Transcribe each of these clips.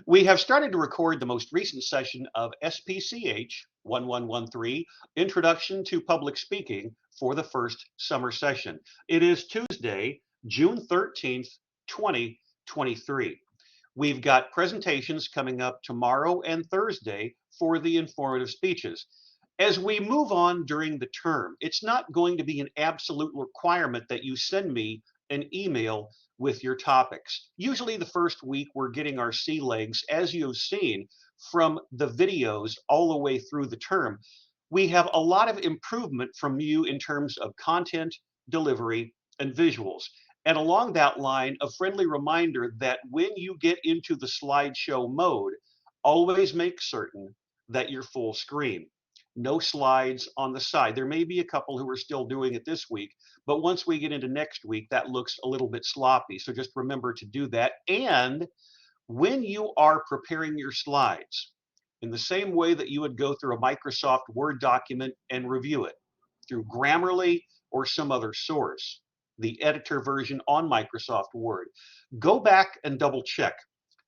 We have started to record the most recent session of SPCH 1113, Introduction to Public Speaking, for the first summer session. It is Tuesday, June 13th, 2023. We've got presentations coming up tomorrow and Thursday for the informative speeches. As we move on during the term, it's not going to be an absolute requirement that you send me an email with your topics. Usually the first week we're getting our sea legs, as you've seen from the videos all the way through the term. We have a lot of improvement from you in terms of content, delivery, and visuals. And along that line, a friendly reminder that when you get into the slideshow mode, always make certain that you're full screen. No slides on the side. There may be a couple who are still doing it this week, but once we get into next week, that looks a little bit sloppy. So just remember to do that. And when you are preparing your slides, in the same way that you would go through a Microsoft Word document and review it through Grammarly or some other source, the editor version on Microsoft Word, go back and double check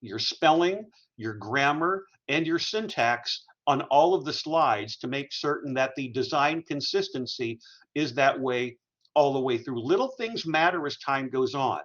your spelling, your grammar, and your syntax on all of the slides to make certain that the design consistency is that way all the way through. Little things matter as time goes on.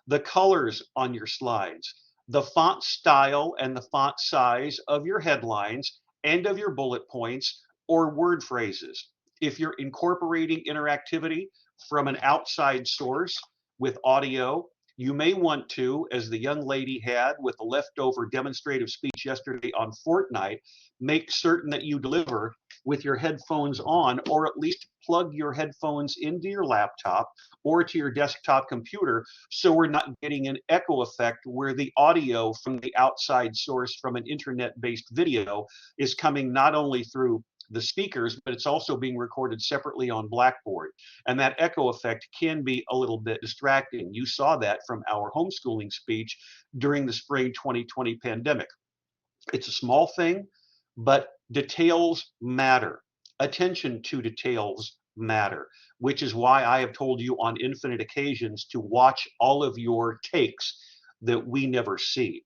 The colors on your slides, the font style and the font size of your headlines and of your bullet points or word phrases. If you're incorporating interactivity from an outside source with audio, you may want to, as the young lady had with the leftover demonstrative speech yesterday on Fortnite, make certain that you deliver with your headphones on, or at least plug your headphones into your laptop or to your desktop computer, so we're not getting an echo effect where the audio from the outside source from an internet-based video is coming not only through the speakers, but it's also being recorded separately on Blackboard. And that echo effect can be a little bit distracting. You saw that from our homeschooling speech during the spring 2020 pandemic. It's a small thing, but details matter. Attention to details matter, which is why I have told you on infinite occasions to watch all of your takes that we never see.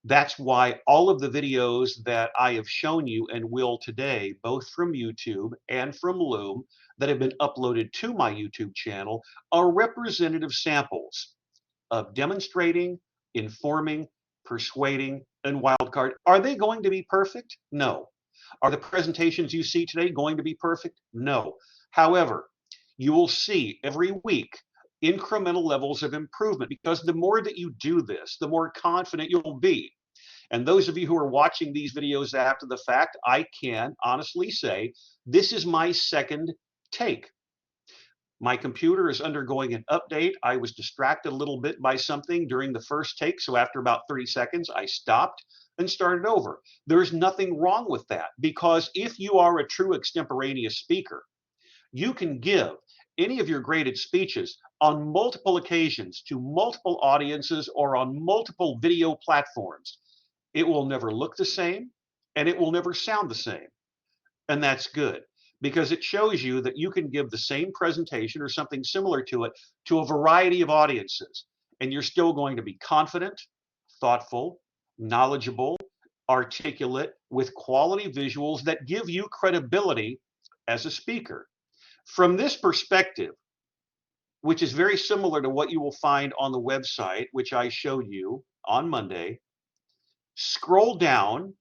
That's why all of the videos that I have shown you and will today, both from YouTube and from Loom, that have been uploaded to my YouTube channel, are representative samples of demonstrating, informing, persuading, and wildcard. Are they going to be perfect? No. Are the presentations you see today going to be perfect? No. However, you will see every week incremental levels of improvement, because the more that you do this, the more confident you'll be. And those of you who are watching these videos after the fact, I can honestly say this is my second take. My computer is undergoing an update. I was distracted a little bit by something during the first take, so after about 30 seconds, I stopped and started over. There's nothing wrong with that, because if you are a true extemporaneous speaker, you can give any of your graded speeches on multiple occasions to multiple audiences or on multiple video platforms. It will never look the same and it will never sound the same. And that's good, because it shows you that you can give the same presentation or something similar to it to a variety of audiences, and you're still going to be confident, thoughtful, knowledgeable, articulate, with quality visuals that give you credibility as a speaker. From this perspective, which is very similar to what you will find on the website, which I showed you on Monday, scroll down,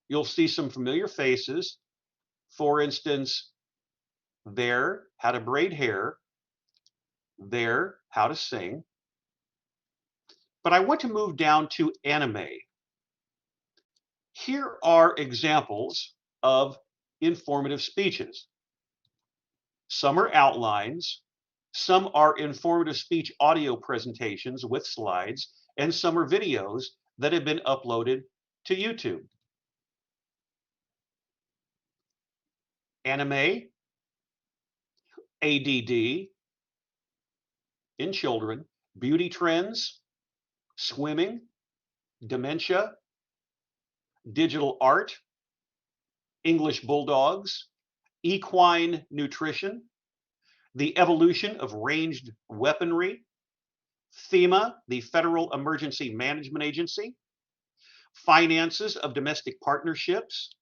you'll see some familiar faces. For instance, there, how to braid hair, there, how to sing. But I want to move down to anime. Here are examples of informative speeches. Some are outlines, some are informative speech audio presentations with slides, and some are videos that have been uploaded to YouTube. Anime, ADD in children, beauty trends, swimming, dementia, digital art, English bulldogs, equine nutrition, the evolution of ranged weaponry, FEMA, the Federal Emergency Management Agency, finances of domestic partnerships,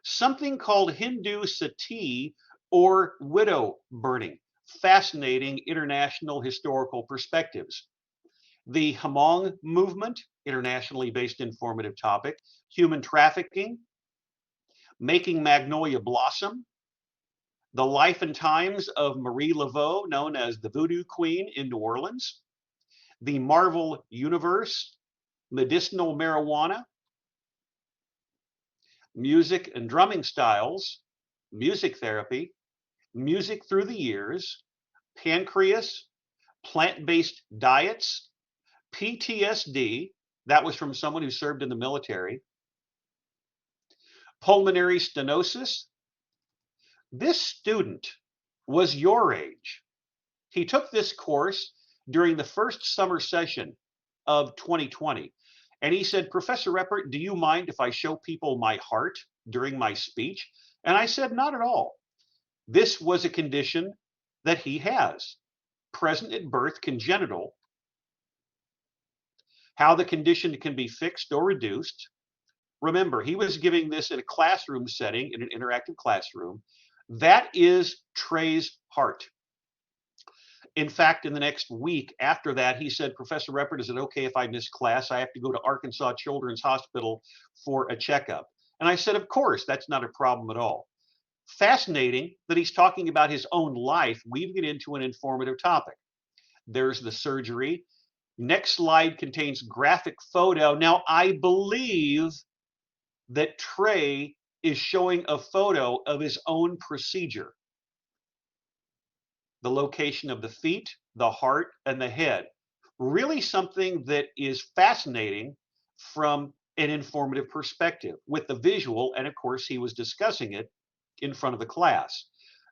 something called Hindu sati or widow burning, fascinating international historical perspectives. The Hmong movement, internationally based informative topic, human trafficking, making magnolia blossom, the life and times of Marie Laveau, known as the Voodoo Queen in New Orleans, the Marvel Universe, medicinal marijuana, music and drumming styles, music therapy, music through the years, pancreas, plant-based diets, PTSD, that was from someone who served in the military, pulmonary stenosis. This student was your age. He took this course during the first summer session of 2020. And he said, Professor Reppert, do you mind if I show people my heart during my speech? And I said, not at all. This was a condition that he has, present at birth, congenital. How the condition can be fixed or reduced. Remember, he was giving this in a classroom setting, in an interactive classroom. That is Trey's heart. In fact, in the next week after that, he said, Professor Reppert, is it okay if I miss class? I have to go to Arkansas Children's Hospital for a checkup. And I said, of course, that's not a problem at all. Fascinating that he's talking about his own life, weaving it into an informative topic. There's the surgery. Next slide contains graphic photo. Now, I believe that Trey is showing a photo of his own procedure. The location of the feet, the heart, and the head. Really something that is fascinating from an informative perspective with the visual, and of course he was discussing it in front of the class.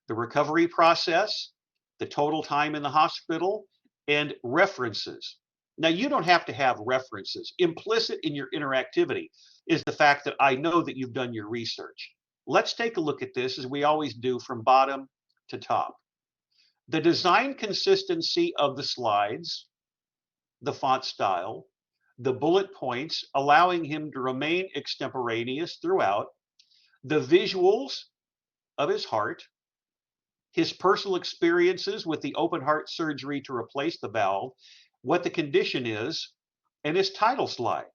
The recovery process, the total time in the hospital, and references. Now, you don't have to have references. Implicit in your interactivity is the fact that I know that you've done your research. Let's take a look at this, as we always do, from bottom to top. The design consistency of the slides, the font style, the bullet points, allowing him to remain extemporaneous throughout, the visuals of his heart, his personal experiences with the open heart surgery to replace the valve, what the condition is, and his title slide.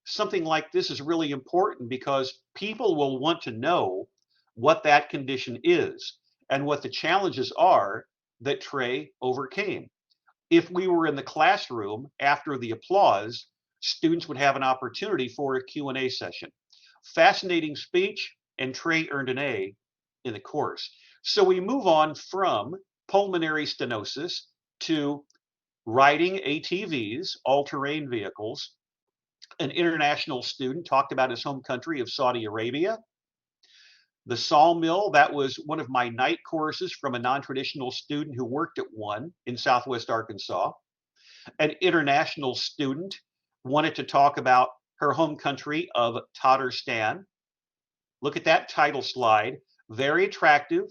Something like this is really important because people will want to know what that condition is and what the challenges are that Trey overcame. If we were in the classroom after the applause, students would have an opportunity for a Q&A session. Fascinating speech, and Trey earned an A in the course. So we move on from pulmonary stenosis to riding ATVs, all-terrain vehicles. An international student talked about his home country of Saudi Arabia. The sawmill, that was one of my night courses from a non-traditional student who worked at one in Southwest Arkansas. An international student wanted to talk about her home country of Tatarstan. Look at that title slide, very attractive.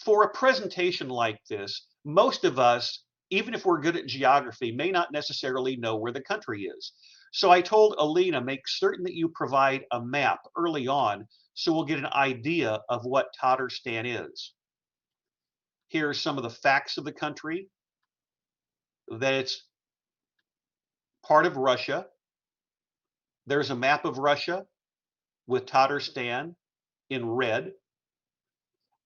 For a presentation like this, most of us, even if we're good at geography, may not necessarily know where the country is. So I told Alina, make certain that you provide a map early on so we'll get an idea of what Tatarstan is. Here are some of the facts of the country, that it's part of Russia. There's a map of Russia with Tatarstan in red.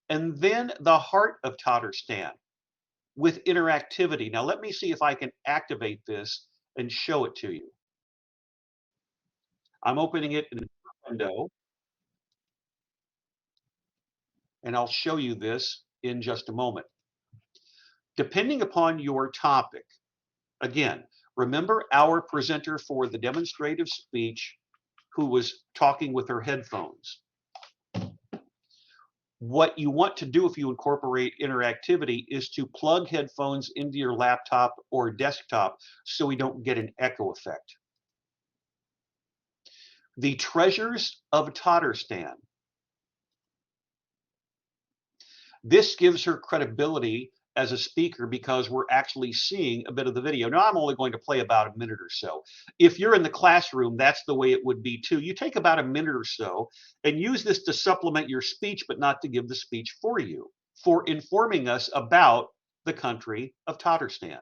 And then the heart of Tatarstan with interactivity. Now let me see if I can activate this and show it to you. I'm opening it in a window, and I'll show you this in just a moment. Depending upon your topic, again, remember our presenter for the demonstrative speech who was talking with her headphones. What you want to do if you incorporate interactivity is to plug headphones into your laptop or desktop so we don't get an echo effect. The treasures of Tatarstan. This gives her credibility as a speaker because we're actually seeing a bit of the video. Now, I'm only going to play about a minute or so. If you're in the classroom, that's the way it would be too. You take about a minute or so and use this to supplement your speech, but not to give the speech for you, for informing us about the country of Tatarstan.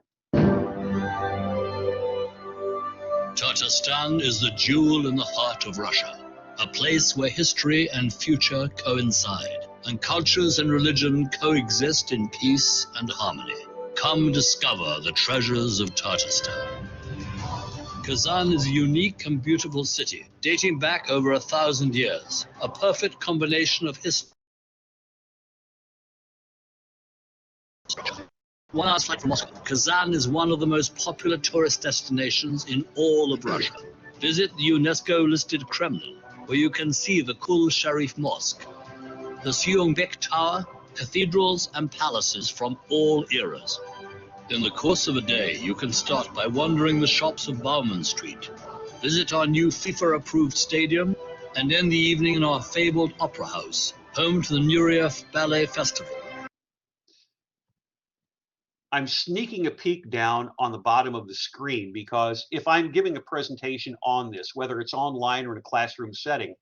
Tatarstan is the jewel in the heart of Russia, a place where history and future coincide, and cultures and religion coexist in peace and harmony. Come discover the treasures of Tatarstan. Kazan is a unique and beautiful city, dating back over 1,000 years, a perfect combination of history. 1 hour's flight from Moscow, Kazan is one of the most popular tourist destinations in all of Russia. Visit the UNESCO-listed Kremlin, where you can see the Kul Sharif Mosque, the Suyongbek Tower, cathedrals and palaces from all eras. In the course of a day, you can start by wandering the shops of Bauman Street, visit our new FIFA-approved stadium, and end the evening in our fabled opera house, home to the Nureyev Ballet Festival. I'm sneaking a peek down on the bottom of the screen because if I'm giving a presentation on this, whether it's online or in a classroom setting,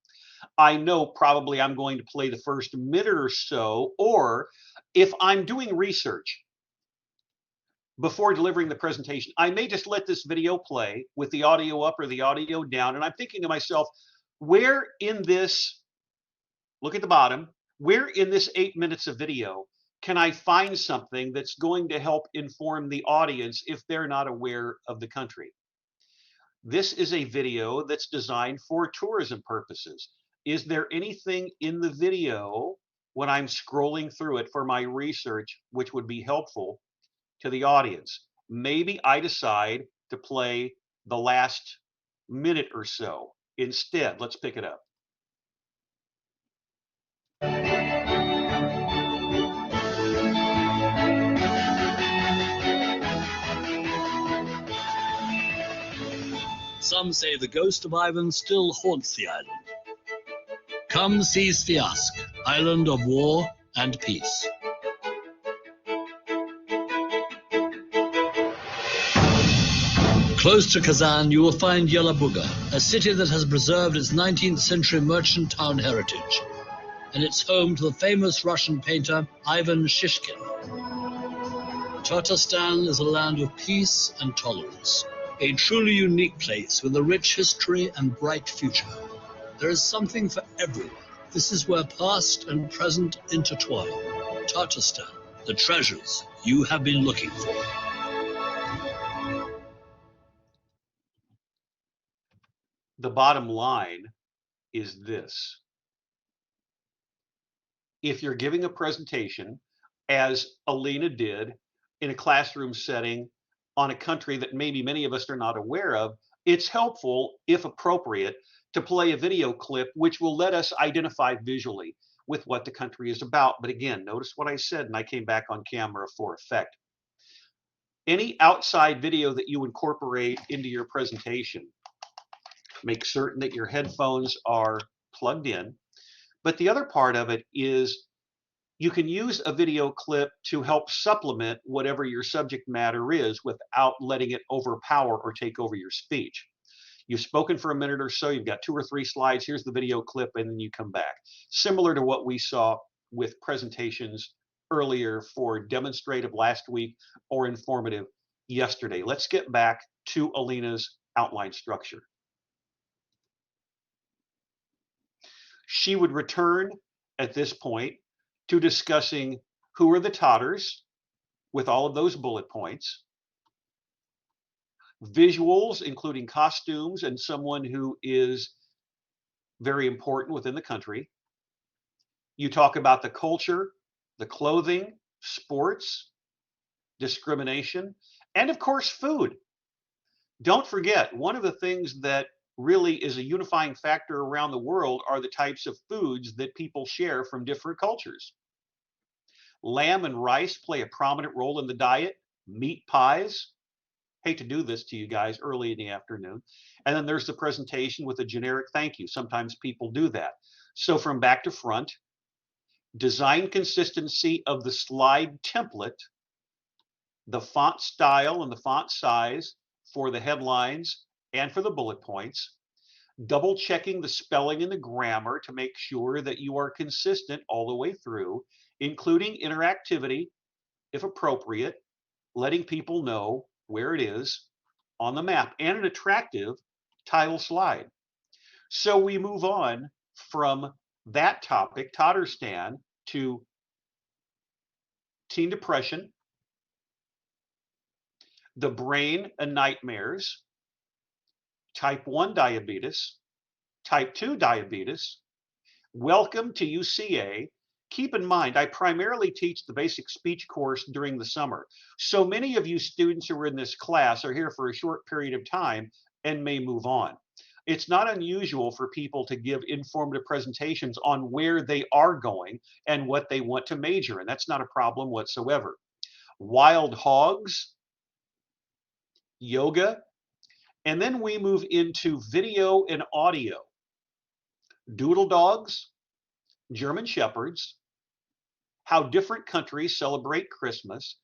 I know probably I'm going to play the first minute or so, or if I'm doing research before delivering the presentation, I may just let this video play with the audio up or the audio down, and I'm thinking to myself, where in this, look at the bottom, where in this 8 minutes of video can I find something that's going to help inform the audience if they're not aware of the country? This is a video that's designed for tourism purposes. Is there anything in the video when I'm scrolling through it for my research which would be helpful to the audience? Maybe I decide to play the last minute or so instead. Let's pick it up. Some say the ghost of Ivan still haunts the island. Come see Sviazk, island of war and peace. Close to Kazan, you will find Yelabuga, a city that has preserved its 19th century merchant town heritage, and it's home to the famous Russian painter Ivan Shishkin. Tatarstan is a land of peace and tolerance, a truly unique place with a rich history and bright future. There is something for everyone. This is where past and present intertwine. Tatarstan, the treasures you have been looking for. The bottom line is this. If you're giving a presentation, as Alina did, in a classroom setting on a country that maybe many of us are not aware of, it's helpful, if appropriate, to play a video clip which will let us identify visually with what the country is about. But again, notice what I said, and I came back on camera for effect. Any outside video that you incorporate into your presentation, make certain that your headphones are plugged in. But the other part of it is you can use a video clip to help supplement whatever your subject matter is without letting it overpower or take over your speech. You've spoken for a minute or so, you've got 2 or 3 slides, here's the video clip, and then you come back. Similar to what we saw with presentations earlier for demonstrative last week or informative yesterday. Let's get back to Alina's outline structure. She would return at this point to discussing who are the Tatars with all of those bullet points, visuals including costumes and someone who is very important within the country. You talk about the culture, the clothing, sports, discrimination, and of course food. Don't forget, one of the things that really is a unifying factor around the world are the types of foods that people share from different cultures. Lamb and rice play a prominent role in the diet. Meat pies. Hate to do this to you guys early in the afternoon. And then there's the presentation with a generic thank you. Sometimes people do that. So from back to front, design consistency of the slide template the font style and the font size for the headlines and for the bullet points, double checking the spelling and the grammar to make sure that you are consistent all the way through, including interactivity, if appropriate, letting people know where it is on the map, and an attractive title slide. So we move on from that topic, Totterstan, to teen depression, the brain and nightmares, type 1 diabetes, type 2 diabetes. Welcome to UCA. Keep in mind, I primarily teach the basic speech course during the summer. So many of you students who are in this class are here for a short period of time and may move on. It's not unusual for people to give informative presentations on where they are going and what they want to major in. That's not a problem whatsoever. Wild hogs, yoga, and then we move into video and audio. Doodle dogs, German shepherds, how different countries celebrate Christmas.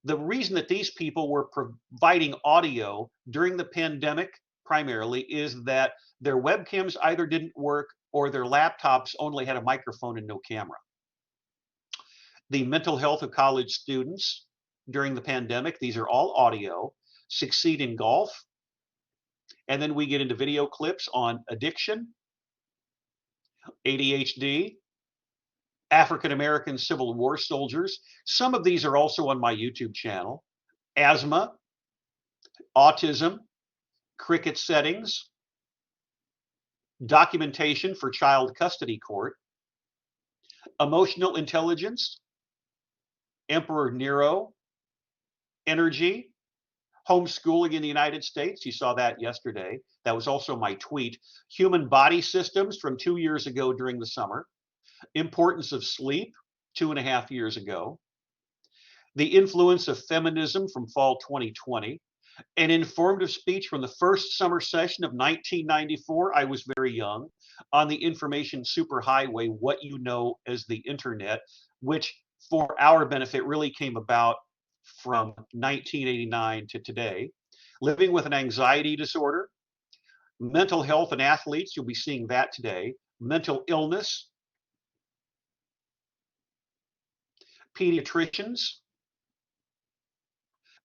The reason that these people were providing audio during the pandemic primarily is that their webcams either didn't work or their laptops only had a microphone and no camera. The mental health of college students during the pandemic, these are all audio. Succeed in golf. And then we get into video clips on addiction, ADHD, African American Civil War soldiers. Some of these are also on my YouTube channel. Asthma, autism, cricket settings, documentation for child custody court, emotional intelligence, Emperor Nero, energy, homeschooling in the United States. You saw that yesterday. That was also my tweet. Human body systems from 2 years ago during the summer. Importance of sleep 2.5 years ago. The influence of feminism from fall 2020. An informative speech from the first summer session of 1994. I was very young, on the information superhighway, what you know as the internet, which for our benefit really came about from 1989 to today. Living with an anxiety disorder, mental health and athletes, you'll be seeing that today. Mental illness, pediatricians,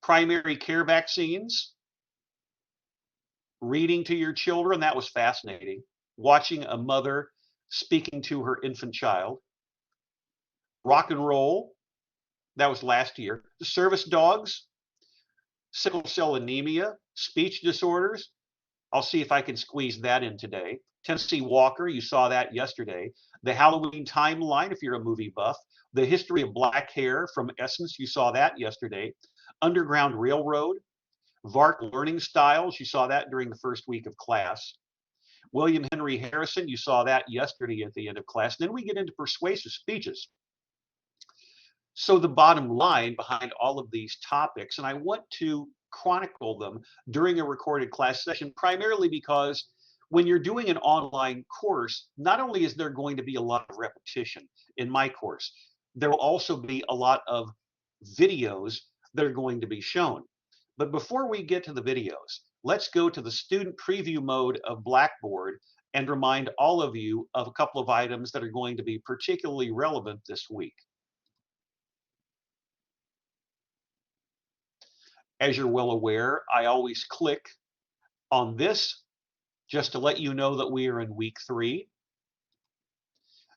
primary care vaccines, reading to your children, that was fascinating. Watching a mother speaking to her infant child. Rock and roll, that was last year. Service dogs, sickle cell anemia, speech disorders. I'll see if I can squeeze that in today. Tennessee Walker, you saw that yesterday. The Halloween timeline, if you're a movie buff. The history of black hair from Essence, you saw that yesterday. Underground Railroad, VARC learning styles, you saw that during the first week of class. William Henry Harrison, you saw that yesterday at the end of class. And then we get into persuasive speeches. So the bottom line behind all of these topics, and I want to chronicle them during a recorded class session, primarily because when you're doing an online course, not only is there going to be a lot of repetition in my course, there will also be a lot of videos that are going to be shown. But before we get to the videos, let's go to the student preview mode of Blackboard and remind all of you of a couple of items that are going to be particularly relevant this week. As you're well aware, I always click on this just to let you know that we are in week 3.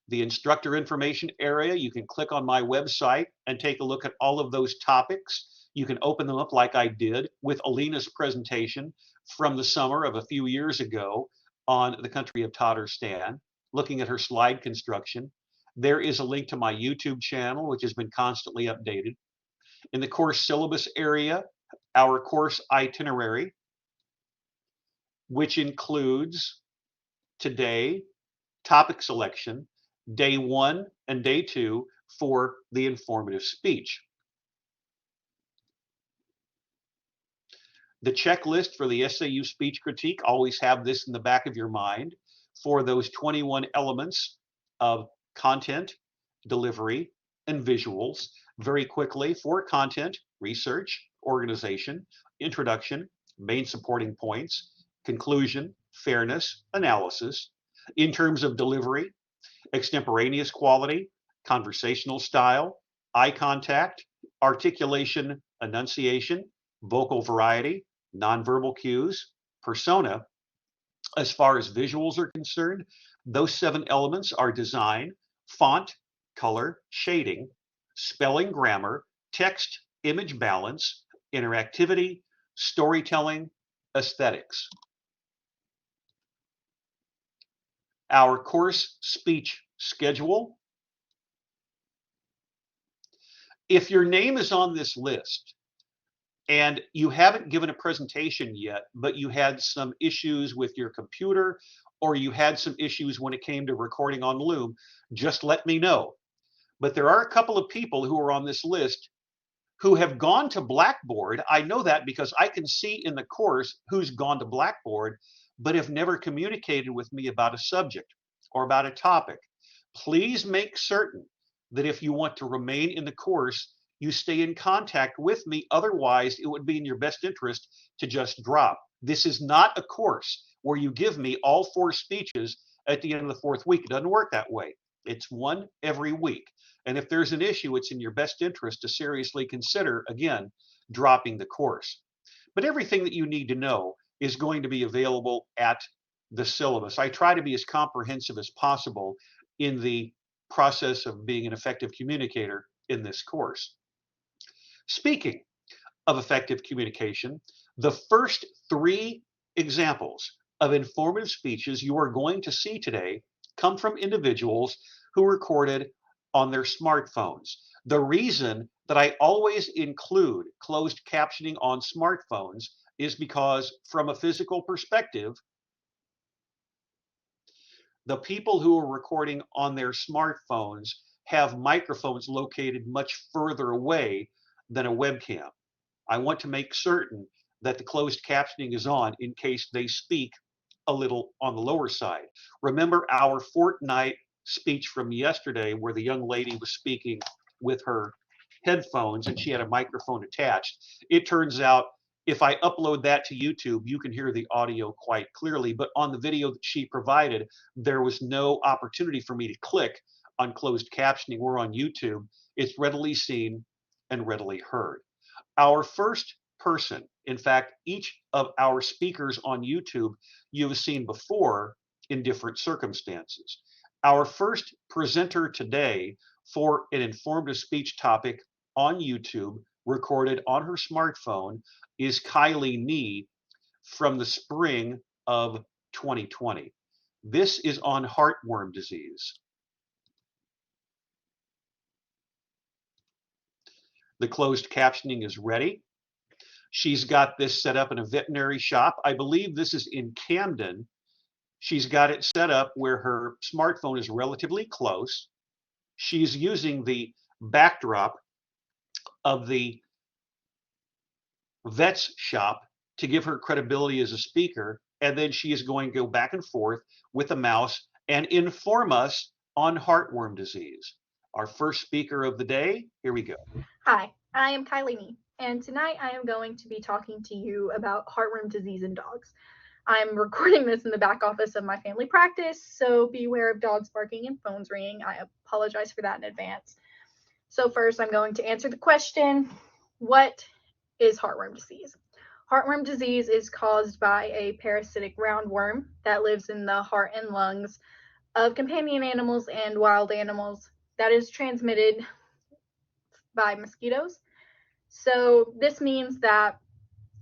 The instructor information area, you can click on my website and take a look at all of those topics. You can open them up like I did with Alina's presentation from the summer of a few years ago on the country of Totterstan, looking at her slide construction. There is a link to my YouTube channel, which has been constantly updated. In the course syllabus area, our course itinerary, which includes today, topic selection, day 1 and day 2 for the informative speech. The checklist for the SAU speech critique, always have this in the back of your mind for those 21 elements of content, delivery, and visuals. Very quickly, for content, research, organization, introduction, main supporting points, conclusion, fairness, analysis. In terms of delivery, extemporaneous quality, conversational style, eye contact, articulation, enunciation, vocal variety, nonverbal cues, persona. As far as visuals are concerned, those 7 elements are design, font, color, shading, spelling, grammar, text, image balance, interactivity, storytelling, aesthetics. Our course speech schedule. If your name is on this list and you haven't given a presentation yet, but you had some issues with your computer or you had some issues when it came to recording on Loom, just let me know. But there are a couple of people who are on this list who have gone to Blackboard. I know that because I can see in the course who's gone to Blackboard, but have never communicated with me about a subject or about a topic. Please make certain that if you want to remain in the course, you stay in contact with me. Otherwise, it would be in your best interest to just drop. This is not a course where you give me all 4 speeches at the end of the 4th week. It doesn't work that way. It's one every week. And if there's an issue, it's in your best interest to seriously consider, again, dropping the course. But everything that you need to know is going to be available at the syllabus. I try to be as comprehensive as possible in the process of being an effective communicator in this course. Speaking of effective communication, the first 3 examples of informative speeches you are going to see today come from individuals who recorded on their smartphones. The reason that I always include closed captioning on smartphones is because from a physical perspective, the people who are recording on their smartphones have microphones located much further away than a webcam. I want to make certain that the closed captioning is on in case they speak a little on the lower side. Remember our fortnight speech from yesterday where the young lady was speaking with her headphones and she had a microphone attached. It turns out if I upload that to YouTube, you can hear the audio quite clearly, but on the video that she provided, there was no opportunity for me to click on closed captioning or on YouTube. It's readily seen and readily heard. Our first person, in fact, each of our speakers on YouTube you have seen before in different circumstances. Our first presenter today for an informative speech topic on YouTube, recorded on her smartphone, is Kylie Nee from the spring of 2020. This is on heartworm disease. The closed captioning is ready. She's got this set up in a veterinary shop. I believe this is in Camden. She's got it set up where her smartphone is relatively close. She's using the backdrop of the vet's shop to give her credibility as a speaker. And then she is going to go back and forth with a mouse and inform us on heartworm disease. Our first speaker of the day, here we go. Hi, I am Kylie Nee, and tonight I am going to be talking to you about heartworm disease in dogs. I'm recording this in the back office of my family practice, so beware of dogs barking and phones ringing. I apologize for that in advance. So first, I'm going to answer the question, what is heartworm disease? Heartworm disease is caused by a parasitic roundworm that lives in the heart and lungs of companion animals and wild animals that is transmitted by mosquitoes. So this means that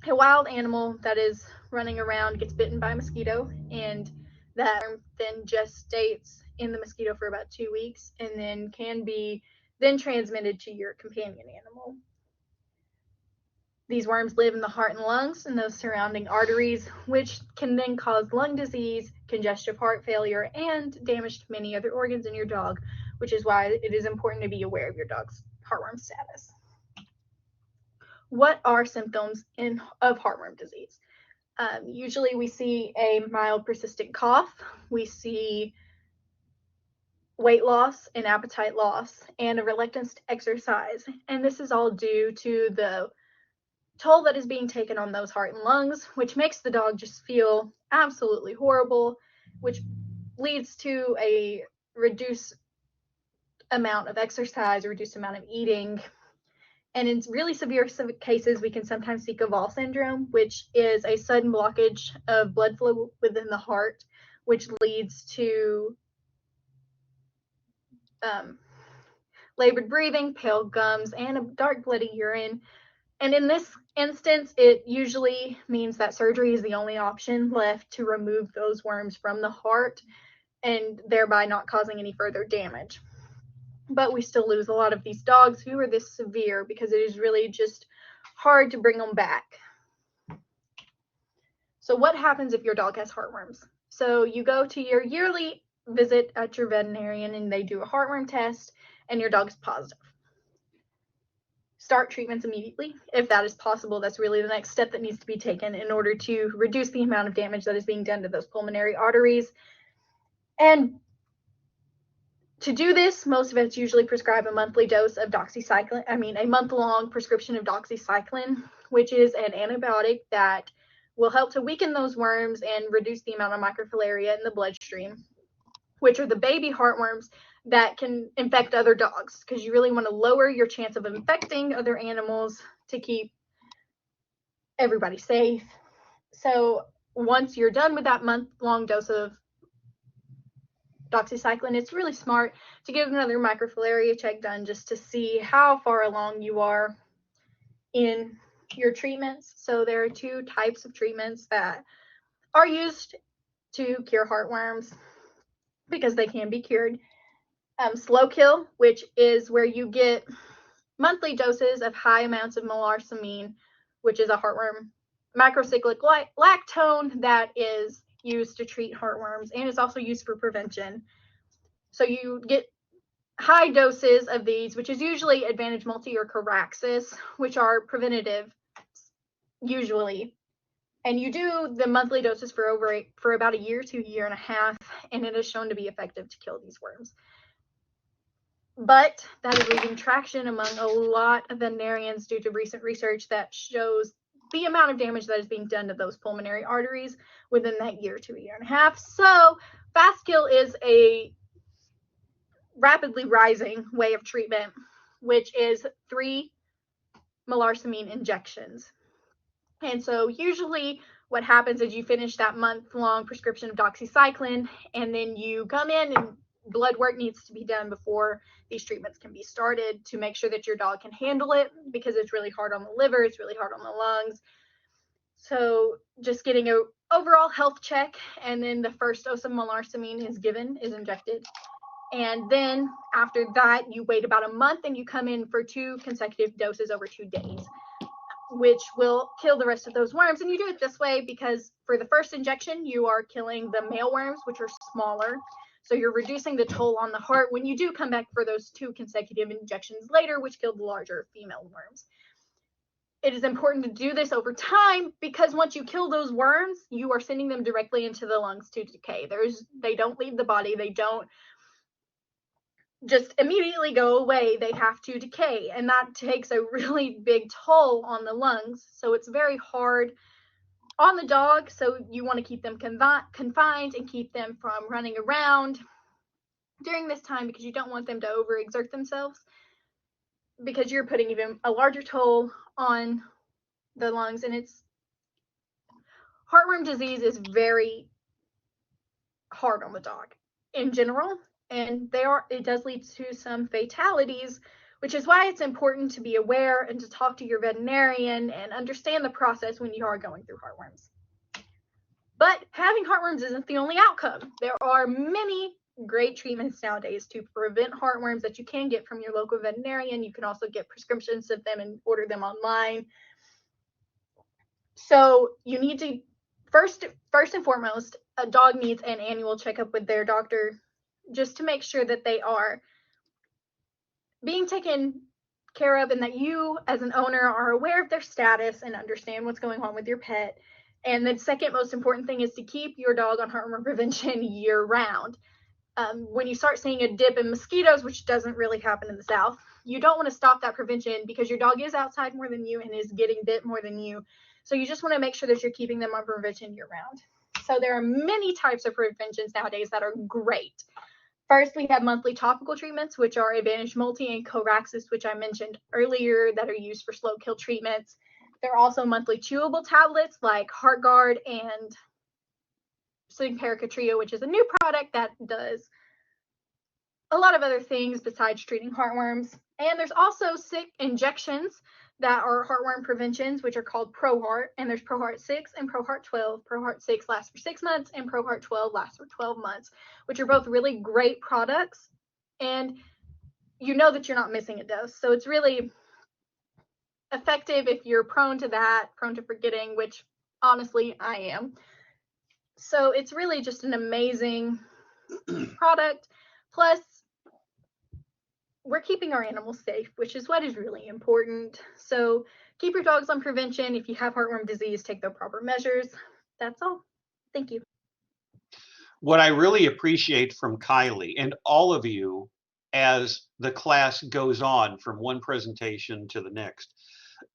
a wild animal that is running around gets bitten by a mosquito, and that then gestates in the mosquito for about 2 weeks and then can be then transmitted to your companion animal. These worms live in the heart and lungs and those surrounding arteries, which can then cause lung disease, congestive heart failure, and damage to many other organs in your dog, which is why it is important to be aware of your dog's heartworm status. What are symptoms of heartworm disease? Usually we see a mild persistent cough, we see weight loss and appetite loss, and a reluctance to exercise. And this is all due to toll that is being taken on those heart and lungs, which makes the dog just feel absolutely horrible, which leads to a reduced amount of exercise, a reduced amount of eating. And in really severe cases, we can sometimes see Gavall syndrome, which is a sudden blockage of blood flow within the heart, which leads to labored breathing, pale gums, and a dark bloody urine. And in this instance, it usually means that surgery is the only option left to remove those worms from the heart and thereby not causing any further damage. But we still lose a lot of these dogs who are this severe because it is really just hard to bring them back. So what happens if your dog has heartworms? So you go to your yearly visit at your veterinarian and they do a heartworm test and your dog's positive. Start treatments immediately. If that is possible, that's really the next step that needs to be taken in order to reduce the amount of damage that is being done to those pulmonary arteries. And to do this, most vets usually prescribe a monthly dose of doxycycline, a month-long prescription of doxycycline, which is an antibiotic that will help to weaken those worms and reduce the amount of microfilaria in the bloodstream, which are the baby heartworms that can infect other dogs, because you really want to lower your chance of infecting other animals to keep everybody safe. So once you're done with that month-long dose of doxycycline, it's really smart to get another microfilaria check done just to see how far along you are in your treatments. So there are two types of treatments that are used to cure heartworms because they can be cured. Slow kill, which is where you get monthly doses of high amounts of melarsamine, which is a heartworm macrocyclic lactone that is used to treat heartworms and is also used for prevention. So you get high doses of these, which is usually Advantage Multi or Caraxis, which are preventative usually. And you do the monthly doses for about a year to a year and a half, and it is shown to be effective to kill these worms. But that is losing traction among a lot of veterinarians due to recent research that shows the amount of damage that is being done to those pulmonary arteries within that year to a year and a half. So fast kill is a rapidly rising way of treatment, which is 3 melarsamine injections. And so usually what happens is you finish that month-long prescription of doxycycline, and then you come in and blood work needs to be done before these treatments can be started to make sure that your dog can handle it, because it's really hard on the liver, it's really hard on the lungs. So just getting an overall health check, and then the first dose of melarsamine is injected. And then after that, you wait about a month and you come in for 2 consecutive doses over 2 days, which will kill the rest of those worms. And you do it this way because for the first injection, you are killing the male worms, which are smaller. So you're reducing the toll on the heart when you do come back for those 2 consecutive injections later, which kill the larger female worms. It is important to do this over time because once you kill those worms, you are sending them directly into the lungs to decay. They don't leave the body. They don't just immediately go away. They have to decay, and that takes a really big toll on the lungs. So it's very hard on the dog. So you want to keep them confined and keep them from running around during this time, because you don't want them to overexert themselves, because you're putting even a larger toll on the lungs. And heartworm disease is very hard on the dog in general, and it does lead to some fatalities, which is why it's important to be aware and to talk to your veterinarian and understand the process when you are going through heartworms. But having heartworms isn't the only outcome. There are many great treatments nowadays to prevent heartworms that you can get from your local veterinarian. You can also get prescriptions of them and order them online. So you need to first and foremost, a dog needs an annual checkup with their doctor just to make sure that they are being taken care of and that you as an owner are aware of their status and understand what's going on with your pet. And the second most important thing is to keep your dog on heartworm prevention year round. When you start seeing a dip in mosquitoes, which doesn't really happen in the South, you don't want to stop that prevention because your dog is outside more than you and is getting bit more than you. So you just want to make sure that you're keeping them on prevention year round. So there are many types of preventions nowadays that are great. First, we have monthly topical treatments, which are Advantage Multi and Coraxis, which I mentioned earlier, that are used for slow kill treatments. There are also monthly chewable tablets like HeartGuard and Simparica Trio, which is a new product that does a lot of other things besides treating heartworms. And there's also sick injections that are heartworm preventions, which are called ProHeart. And there's ProHeart 6 and ProHeart 12. ProHeart 6 lasts for 6 months and ProHeart 12 lasts for 12 months, which are both really great products. And you know that you're not missing a dose. So it's really effective if you're prone to that, prone to forgetting, which honestly I am. So it's really just an amazing product. Plus, we're keeping our animals safe, which is what is really important. So keep your dogs on prevention. If you have heartworm disease, take the proper measures. That's all. Thank you. What I really appreciate from Kylie and all of you as the class goes on from one presentation to the next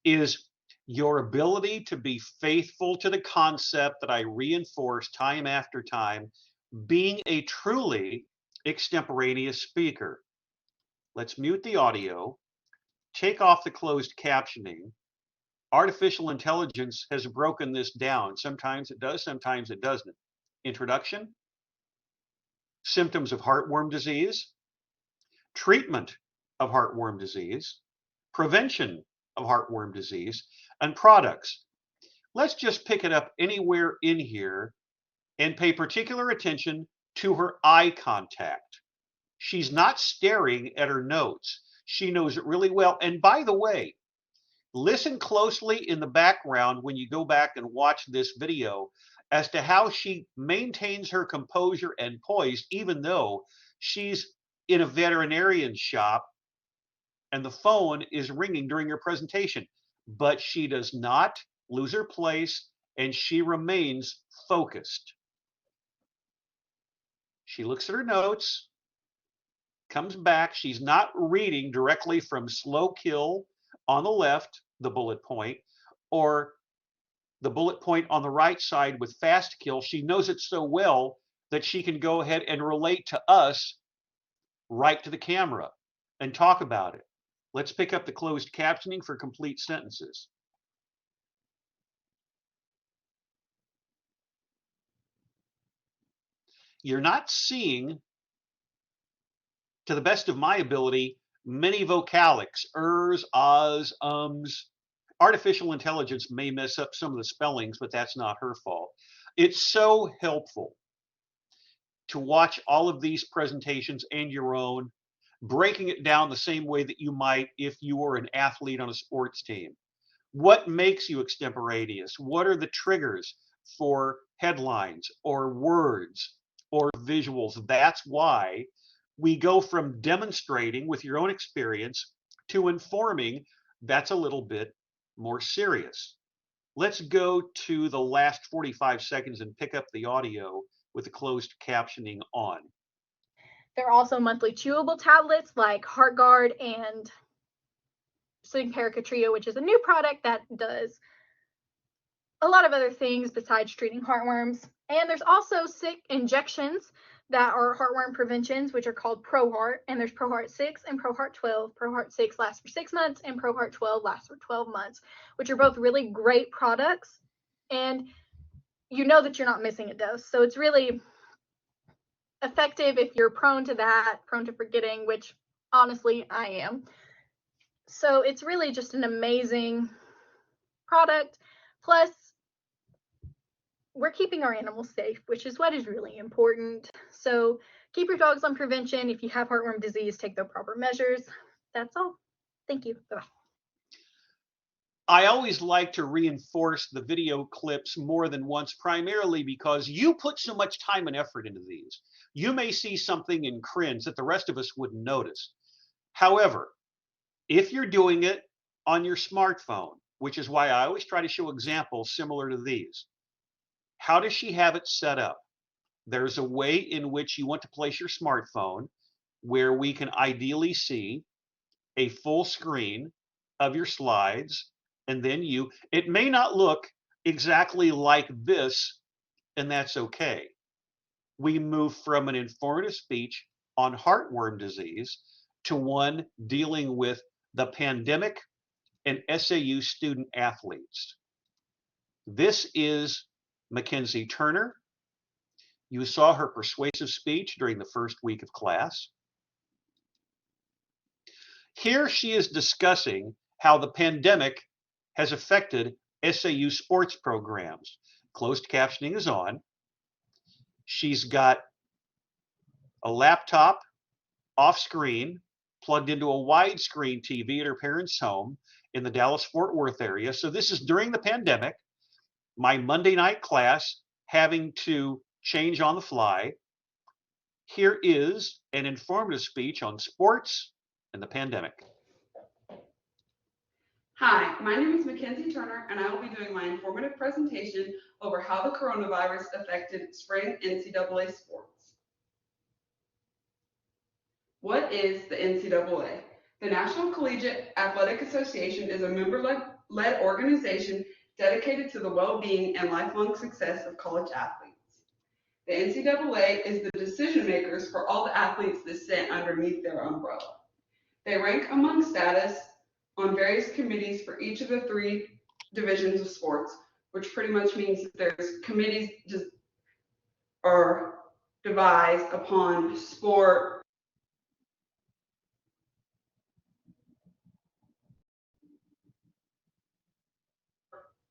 is your ability to be faithful to the concept that I reinforce time after time, being a truly extemporaneous speaker. Let's mute the audio, take off the closed captioning. Artificial intelligence has broken this down. Sometimes it does, sometimes it doesn't. Introduction, symptoms of heartworm disease, treatment of heartworm disease, prevention of heartworm disease, and products. Let's just pick it up anywhere in here and pay particular attention to her eye contact. She's not staring at her notes. She knows it really well. And by the way, listen closely in the background when you go back and watch this video as to how she maintains her composure and poise, even though she's in a veterinarian shop and the phone is ringing during her presentation. But she does not lose her place and she remains focused. She looks at her notes, comes back. She's not reading directly from slow kill on the left, the bullet point, or the bullet point on the right side with fast kill. She knows it so well that she can go ahead and relate to us right to the camera and talk about it. Let's pick up the closed captioning for complete sentences. You're not seeing, to the best of my ability, many vocalics, ers, ahs, ums. Artificial intelligence may mess up some of the spellings, but that's not her fault. It's so helpful to watch all of these presentations and your own, breaking it down the same way that you might if you were an athlete on a sports team. What makes you extemporaneous? What are the triggers for headlines or words or visuals? That's why we go from demonstrating with your own experience to informing. That's a little bit more serious. Let's go to the last 45 seconds and pick up the audio with the closed captioning on. There are also monthly chewable tablets like HeartGuard and Simparica Trio, which is a new product that does a lot of other things besides treating heartworms. And there's also sick injections that are heartworm preventions, which are called ProHeart. And there's ProHeart 6 and ProHeart 12. ProHeart 6 lasts for 6 months and ProHeart 12 lasts for 12 months, which are both really great products. And you know that you're not missing a dose. So it's really effective if you're prone to that, prone to forgetting, which honestly I am. So it's really just an amazing product. Plus, we're keeping our animals safe, which is what is really important. So keep your dogs on prevention. If you have heartworm disease, take the proper measures. That's all. Thank you. Bye-bye. I always like to reinforce the video clips more than once, primarily because you put so much time and effort into these. You may see something and cringe that the rest of us wouldn't notice. However, if you're doing it on your smartphone, which is why I always try to show examples similar to these, how does she have it set up? There's a way in which you want to place your smartphone where we can ideally see a full screen of your slides, and then it may not look exactly like this, and that's okay. We move from an informative speech on heartworm disease to one dealing with the pandemic and SAU student athletes. This is Mackenzie Turner. You saw her persuasive speech during the first week of class. Here she is discussing how the pandemic has affected SAU sports programs. Closed captioning is on. She's got a laptop off screen, plugged into a widescreen TV at her parents' home in the Dallas-Fort Worth area. So this is during the pandemic. My Monday night class having to change on the fly. Here is an informative speech on sports and the pandemic. Hi, my name is Mackenzie Turner, and I will be doing my informative presentation over how the coronavirus affected spring NCAA sports. What is the NCAA? The National Collegiate Athletic Association is a member-led organization dedicated to the well-being and lifelong success of college athletes. The NCAA is the decision makers for all the athletes that sit underneath their umbrella. They rank among status on various committees for each of the 3 divisions of sports, which pretty much means that there's committees just are devised upon sport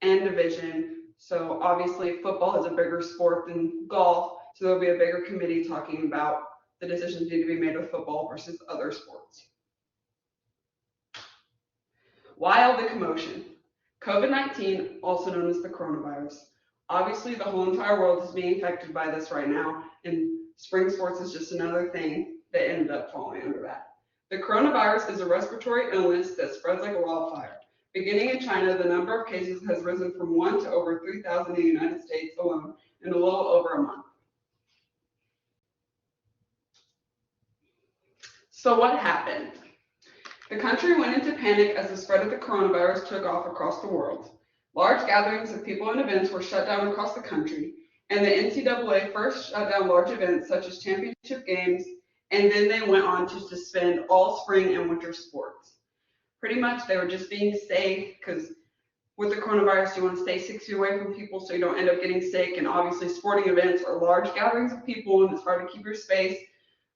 and division. So obviously football is a bigger sport than golf, so there'll be a bigger committee talking about the decisions need to be made with football versus other sports. Why all the commotion? COVID-19, also known as the coronavirus. Obviously, the whole entire world is being affected by this right now, and spring sports is just another thing that ended up falling under that. The coronavirus is a respiratory illness that spreads like a wildfire. Beginning in China, the number of cases has risen from 1 to over 3,000 in the United States alone in a little over a month. So what happened? The country went into panic as the spread of the coronavirus took off across the world. Large gatherings of people and events were shut down across the country, and the NCAA first shut down large events such as championship games, and then they went on to suspend all spring and winter sports. Pretty much they were just being safe, because with the coronavirus you want to stay 6 feet away from people so you don't end up getting sick, and obviously sporting events are large gatherings of people and it's hard to keep your space.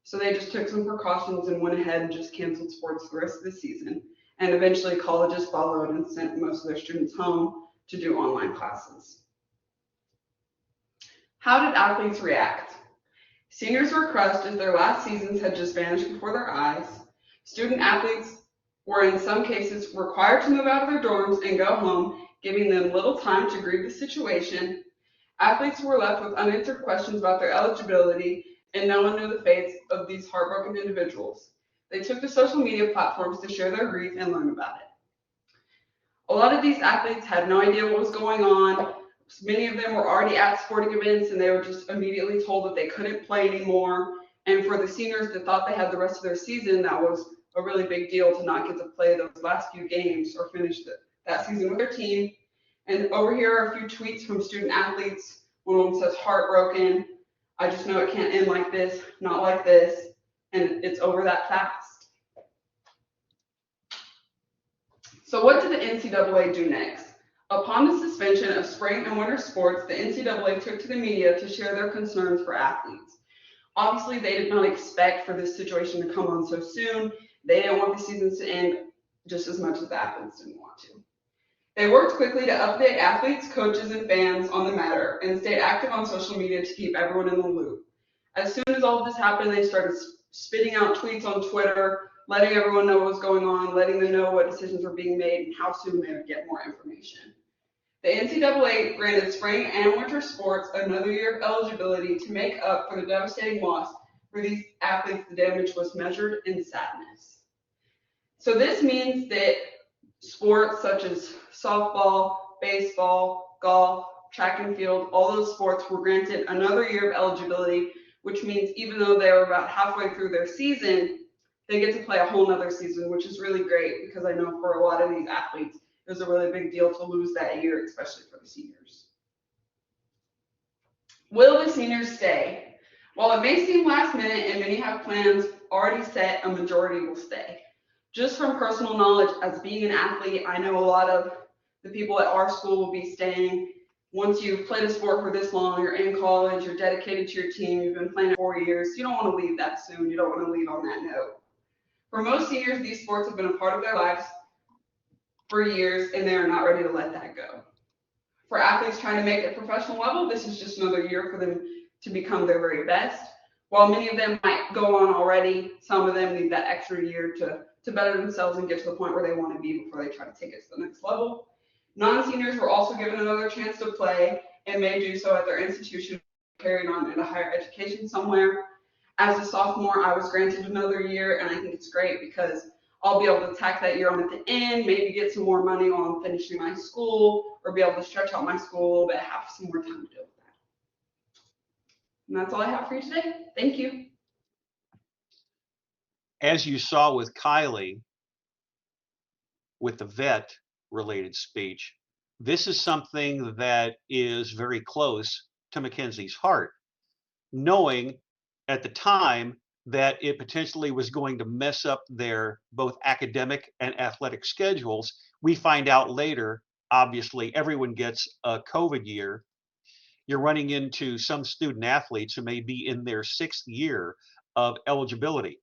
So they just took some precautions and went ahead and just canceled sports the rest of the season. And eventually colleges followed and sent most of their students home to do online classes. How did athletes react? Seniors were crushed as their last seasons had just vanished before their eyes. Student athletes were in some cases required to move out of their dorms and go home, giving them little time to grieve the situation. Athletes were left with unanswered questions about their eligibility, and no one knew the fates of these heartbroken individuals. They took to social media platforms to share their grief and learn about it. A lot of these athletes had no idea what was going on. Many of them were already at sporting events and they were just immediately told that they couldn't play anymore. And for the seniors that thought they had the rest of their season, that was a really big deal to not get to play those last few games or finish that season with their team. And over here are a few tweets from student athletes. One of them says, "Heartbroken. I just know it can't end like this, not like this, and it's over that fast." So what did the NCAA do next? Upon the suspension of spring and winter sports, the NCAA took to the media to share their concerns for athletes. Obviously, they did not expect for this situation to come on so soon. They didn't want the seasons to end just as much as the athletes didn't want to. They worked quickly to update athletes, coaches, and fans on the matter and stayed active on social media to keep everyone in the loop. As soon as all of this happened, they started spitting out tweets on Twitter, letting everyone know what was going on, letting them know what decisions were being made and how soon they would get more information. The NCAA granted spring and winter sports another year of eligibility to make up for the devastating loss. For these athletes, the damage was measured in sadness. So this means that sports such as softball, baseball, golf, track and field, all those sports were granted another year of eligibility, which means even though they were about halfway through their season, they get to play a whole nother season, which is really great because I know for a lot of these athletes, it was a really big deal to lose that year, especially for the seniors. Will the seniors stay? While it may seem last minute and many have plans already set, a majority will stay. Just from personal knowledge, as being an athlete, I know a lot of the people at our school will be staying. Once you've played a sport for this long, you're in college, you're dedicated to your team, you've been playing it 4 years, you don't want to leave that soon. You don't want to leave on that note. For most seniors, these sports have been a part of their lives for years, and they are not ready to let that go. For athletes trying to make it professional level, this is just another year for them to become their very best. While many of them might go on already, some of them need that extra year to better themselves and get to the point where they want to be before they try to take it to the next level. Non-seniors were also given another chance to play and may do so at their institution, carrying on into higher education somewhere. As a sophomore, I was granted another year, and I think it's great because I'll be able to tack that year on at the end, maybe get some more money while I'm finishing my school, or be able to stretch out my school a little bit, have some more time to deal with that. And that's all I have for you today. Thank you. As you saw with Kylie, with the vet related speech, this is something that is very close to Mackenzie's heart, knowing at the time that it potentially was going to mess up their both academic and athletic schedules. We find out later, obviously, everyone gets a COVID year. You're running into some student athletes who may be in their 6th year of eligibility.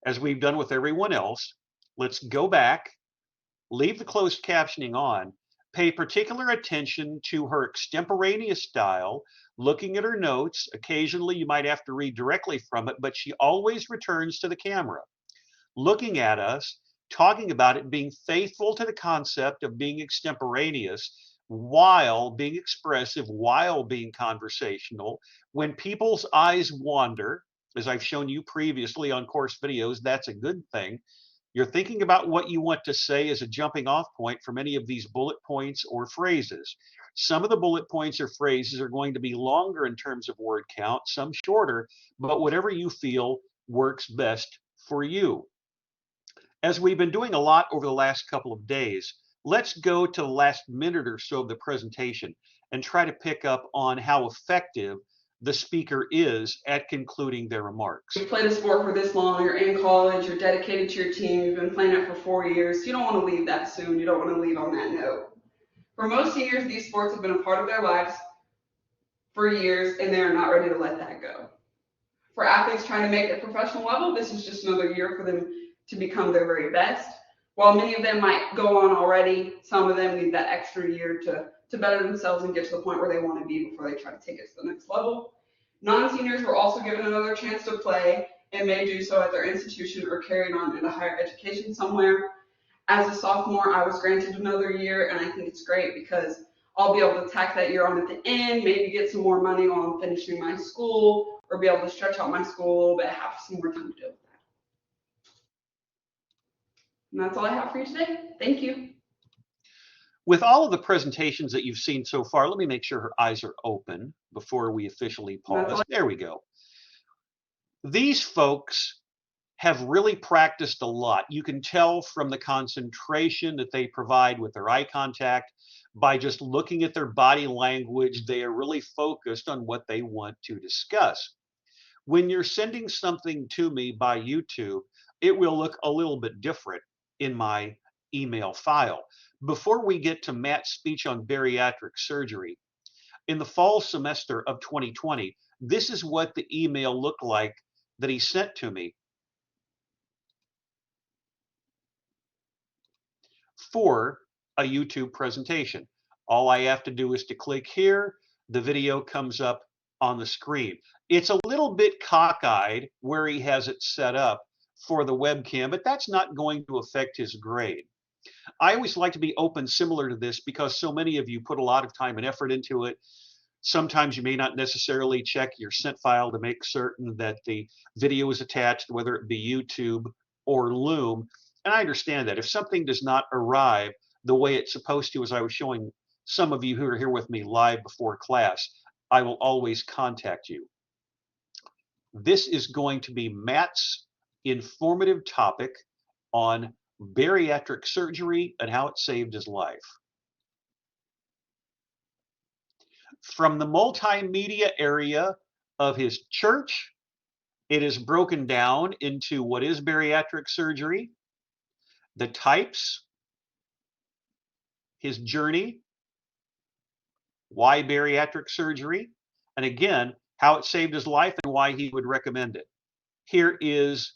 As we've done with everyone else, let's go back, leave the closed captioning on, pay particular attention to her extemporaneous style, looking at her notes. Occasionally you might have to read directly from it, but she always returns to the camera, looking at us, talking about it, being faithful to the concept of being extemporaneous while being expressive, while being conversational. When people's eyes wander, as I've shown you previously on course videos, that's a good thing. You're thinking about what you want to say as a jumping off point for many of these bullet points or phrases. Some of the bullet points or phrases are going to be longer in terms of word count, some shorter, but whatever you feel works best for you. As we've been doing a lot over the last couple of days, let's go to the last minute or so of the presentation and try to pick up on how effective the speaker is at concluding their remarks. You've played a sport for this long, you're in college, you're dedicated to your team, you've been playing it for 4 years, you don't want to leave that soon, you don't want to leave on that note. For most seniors, these sports have been a part of their lives for years, and they are not ready to let that go. For athletes trying to make it professional level, this is just another year for them to become their very best. While many of them might go on already, some of them need that extra year to better themselves and get to the point where they want to be before they try to take it to the next level. Non-seniors were also given another chance to play and may do so at their institution or carrying on into higher education somewhere. As a sophomore, I was granted another year, and I think it's great because I'll be able to tack that year on at the end, maybe get some more money while I'm finishing my school, or be able to stretch out my school a little bit, have some more time to deal with that. And that's all I have for you today. Thank you. With all of the presentations that you've seen so far, let me make sure her eyes are open before we officially pause. There we go. These folks have really practiced a lot. You can tell from the concentration that they provide with their eye contact. By just looking at their body language, they are really focused on what they want to discuss. When you're sending something to me by YouTube, it will look a little bit different in my email file. Before we get to Matt's speech on bariatric surgery, in the fall semester of 2020, this is what the email looked like that he sent to me for a YouTube presentation. All I have to do is to click here, the video comes up on the screen. It's a little bit cockeyed where he has it set up for the webcam, but that's not going to affect his grade. I always like to be open similar to this because so many of you put a lot of time and effort into it. Sometimes you may not necessarily check your sent file to make certain that the video is attached, whether it be YouTube or Loom. And I understand that. If something does not arrive the way it's supposed to, as I was showing some of you who are here with me live before class, I will always contact you. This is going to be Matt's informative topic on bariatric surgery and how it saved his life. From the multimedia area of his church, it is broken down into what is bariatric surgery, the types, his journey, why bariatric surgery, and again, how it saved his life and why he would recommend it. Here is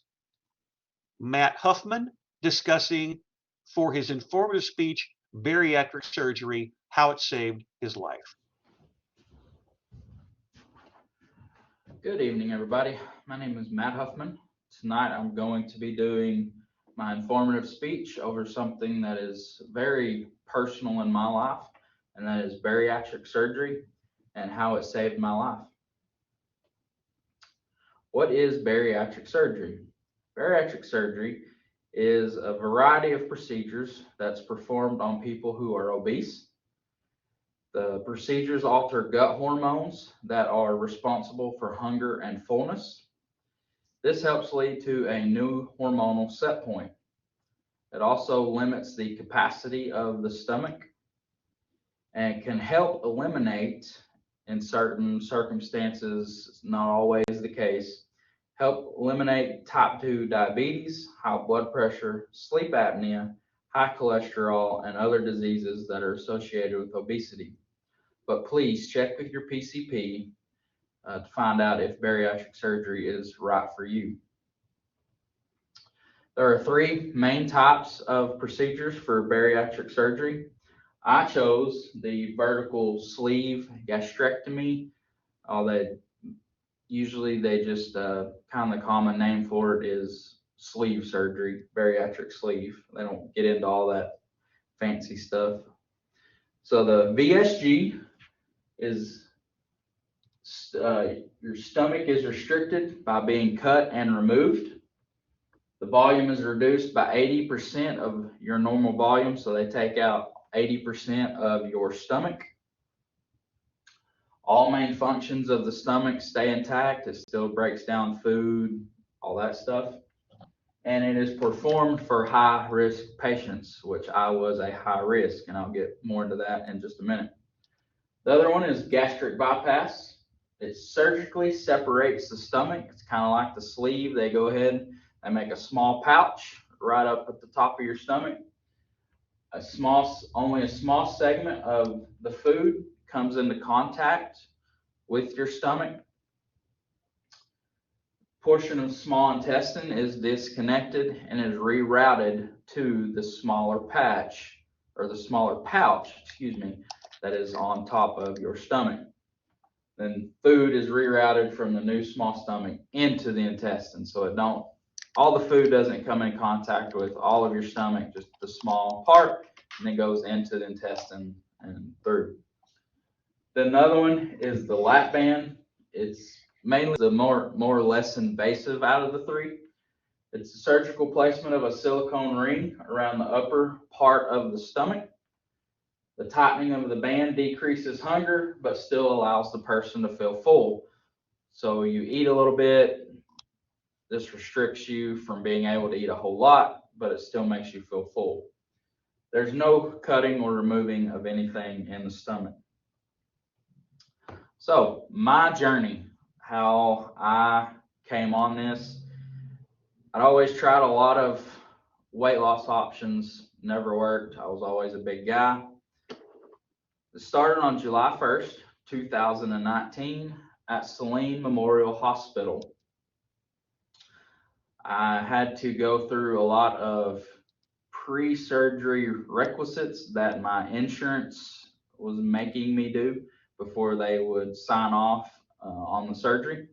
Matt Huffman discussing, for his informative speech, bariatric surgery, how it saved his life. Good evening, everybody. My name is Matt Huffman. Tonight I'm going to be doing my informative speech over something that is very personal in my life, and that is bariatric surgery and how it saved my life. What is bariatric surgery? Bariatric surgery is a variety of procedures that's performed on people who are obese. The procedures alter gut hormones that are responsible for hunger and fullness. This helps lead to a new hormonal set point. It also limits the capacity of the stomach and can help eliminate, in certain circumstances, not always the case, help eliminate type 2 diabetes, high blood pressure, sleep apnea, high cholesterol, and other diseases that are associated with obesity. But please check with your PCP to find out if bariatric surgery is right for you. There are three main types of procedures for bariatric surgery. I chose the vertical sleeve gastrectomy. Usually they just kind of the common name for it is sleeve surgery, bariatric sleeve. They don't get into all that fancy stuff. So the VSG is your stomach is restricted by being cut and removed. The volume is reduced by 80% of your normal volume, so they take out 80% of your stomach. All main functions of the stomach stay intact. It still breaks down food, all that stuff. And it is performed for high-risk patients, which I was a high risk, and I'll get more into that in just a minute. The other one is gastric bypass. It surgically separates the stomach. It's kind of like the sleeve. They go ahead and make a small pouch right up at the top of your stomach. Only a small segment of the food comes into contact with your stomach. Portion of small intestine is disconnected and is rerouted to the smaller pouch, that is on top of your stomach. Then food is rerouted from the new small stomach into the intestine, so all the food doesn't come in contact with all of your stomach, just the small part, and it goes into the intestine and through. Then another one is the lap band. It's mainly the more or less invasive out of the three. It's a surgical placement of a silicone ring around the upper part of the stomach. The tightening of the band decreases hunger, but still allows the person to feel full. So you eat a little bit. This restricts you from being able to eat a whole lot, but it still makes you feel full. There's no cutting or removing of anything in the stomach. So my journey, how I came on this, I'd always tried a lot of weight loss options, never worked. I was always a big guy. It started on July 1st, 2019 at Saline Memorial Hospital. I had to go through a lot of pre-surgery requisites that my insurance was making me do before they would sign off on the surgery.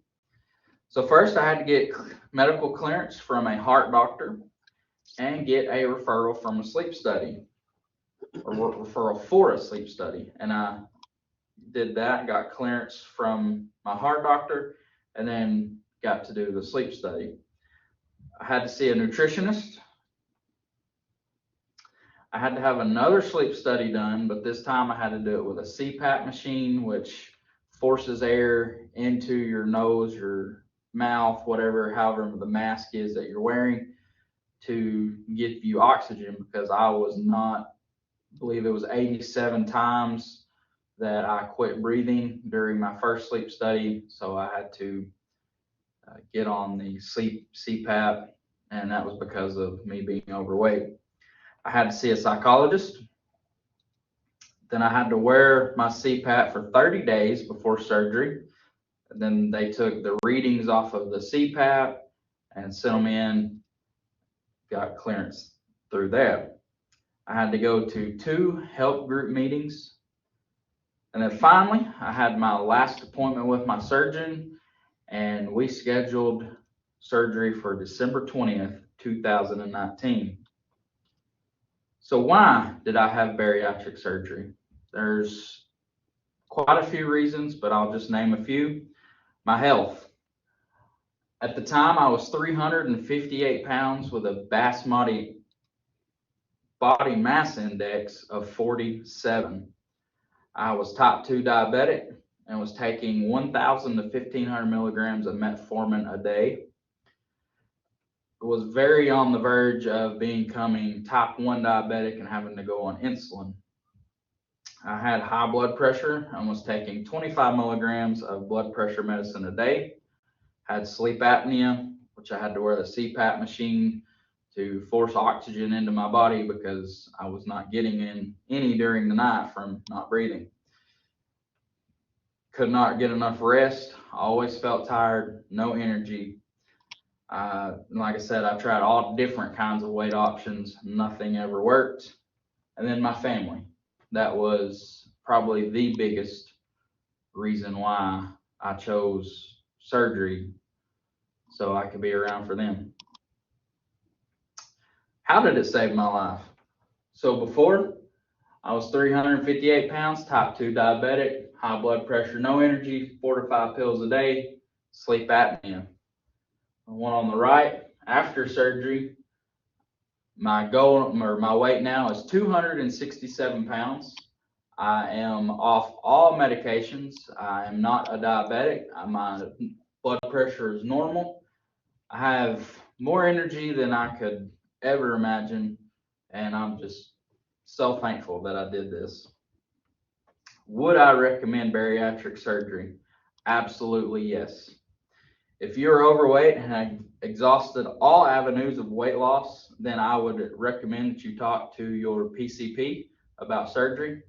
So first I had to get medical clearance from a heart doctor and get a referral from a sleep study, or referral for a sleep study. And I did that, got clearance from my heart doctor, and then got to do the sleep study. I had to see a nutritionist. I had to have another sleep study done, but this time I had to do it with a CPAP machine, which forces air into your nose, your mouth, whatever, however the mask is that you're wearing, to give you oxygen, because I was not, I believe it was 87 times that I quit breathing during my first sleep study. So I had to get on the CPAP, and that was because of me being overweight. I had to see a psychologist. Then I had to wear my CPAP for 30 days before surgery. And then they took the readings off of the CPAP and sent them in, got clearance through that. I had to go to 2 help group meetings. And then finally, I had my last appointment with my surgeon, and we scheduled surgery for December 20th, 2019. So why did I have bariatric surgery? There's quite a few reasons, but I'll just name a few. My health. At the time, I was 358 pounds with a basmati body mass index of 47. I was type 2 diabetic and was taking 1,000 to 1,500 milligrams of metformin a day. Was very on the verge of becoming type 1 diabetic and having to go on insulin. I had high blood pressure and was taking 25 milligrams of blood pressure medicine a day. Had sleep apnea, which I had to wear the CPAP machine to force oxygen into my body because I was not getting in any during the night from not breathing. Could not get enough rest, always felt tired, no energy. Like I said, I tried all different kinds of weight options, nothing ever worked. And then my family, that was probably the biggest reason why I chose surgery, so I could be around for them. How did it save my life? So before, I was 358 pounds, type 2 diabetic, high blood pressure, no energy, 4 to 5 pills a day, sleep apnea. The one on the right, after surgery, my goal or my weight now is 267 pounds. I am off all medications. I am not a diabetic. My blood pressure is normal. I have more energy than I could ever imagine, and I'm just so thankful that I did this. Would I recommend bariatric surgery? Absolutely yes. If you're overweight and have exhausted all avenues of weight loss, then I would recommend that you talk to your PCP about surgery.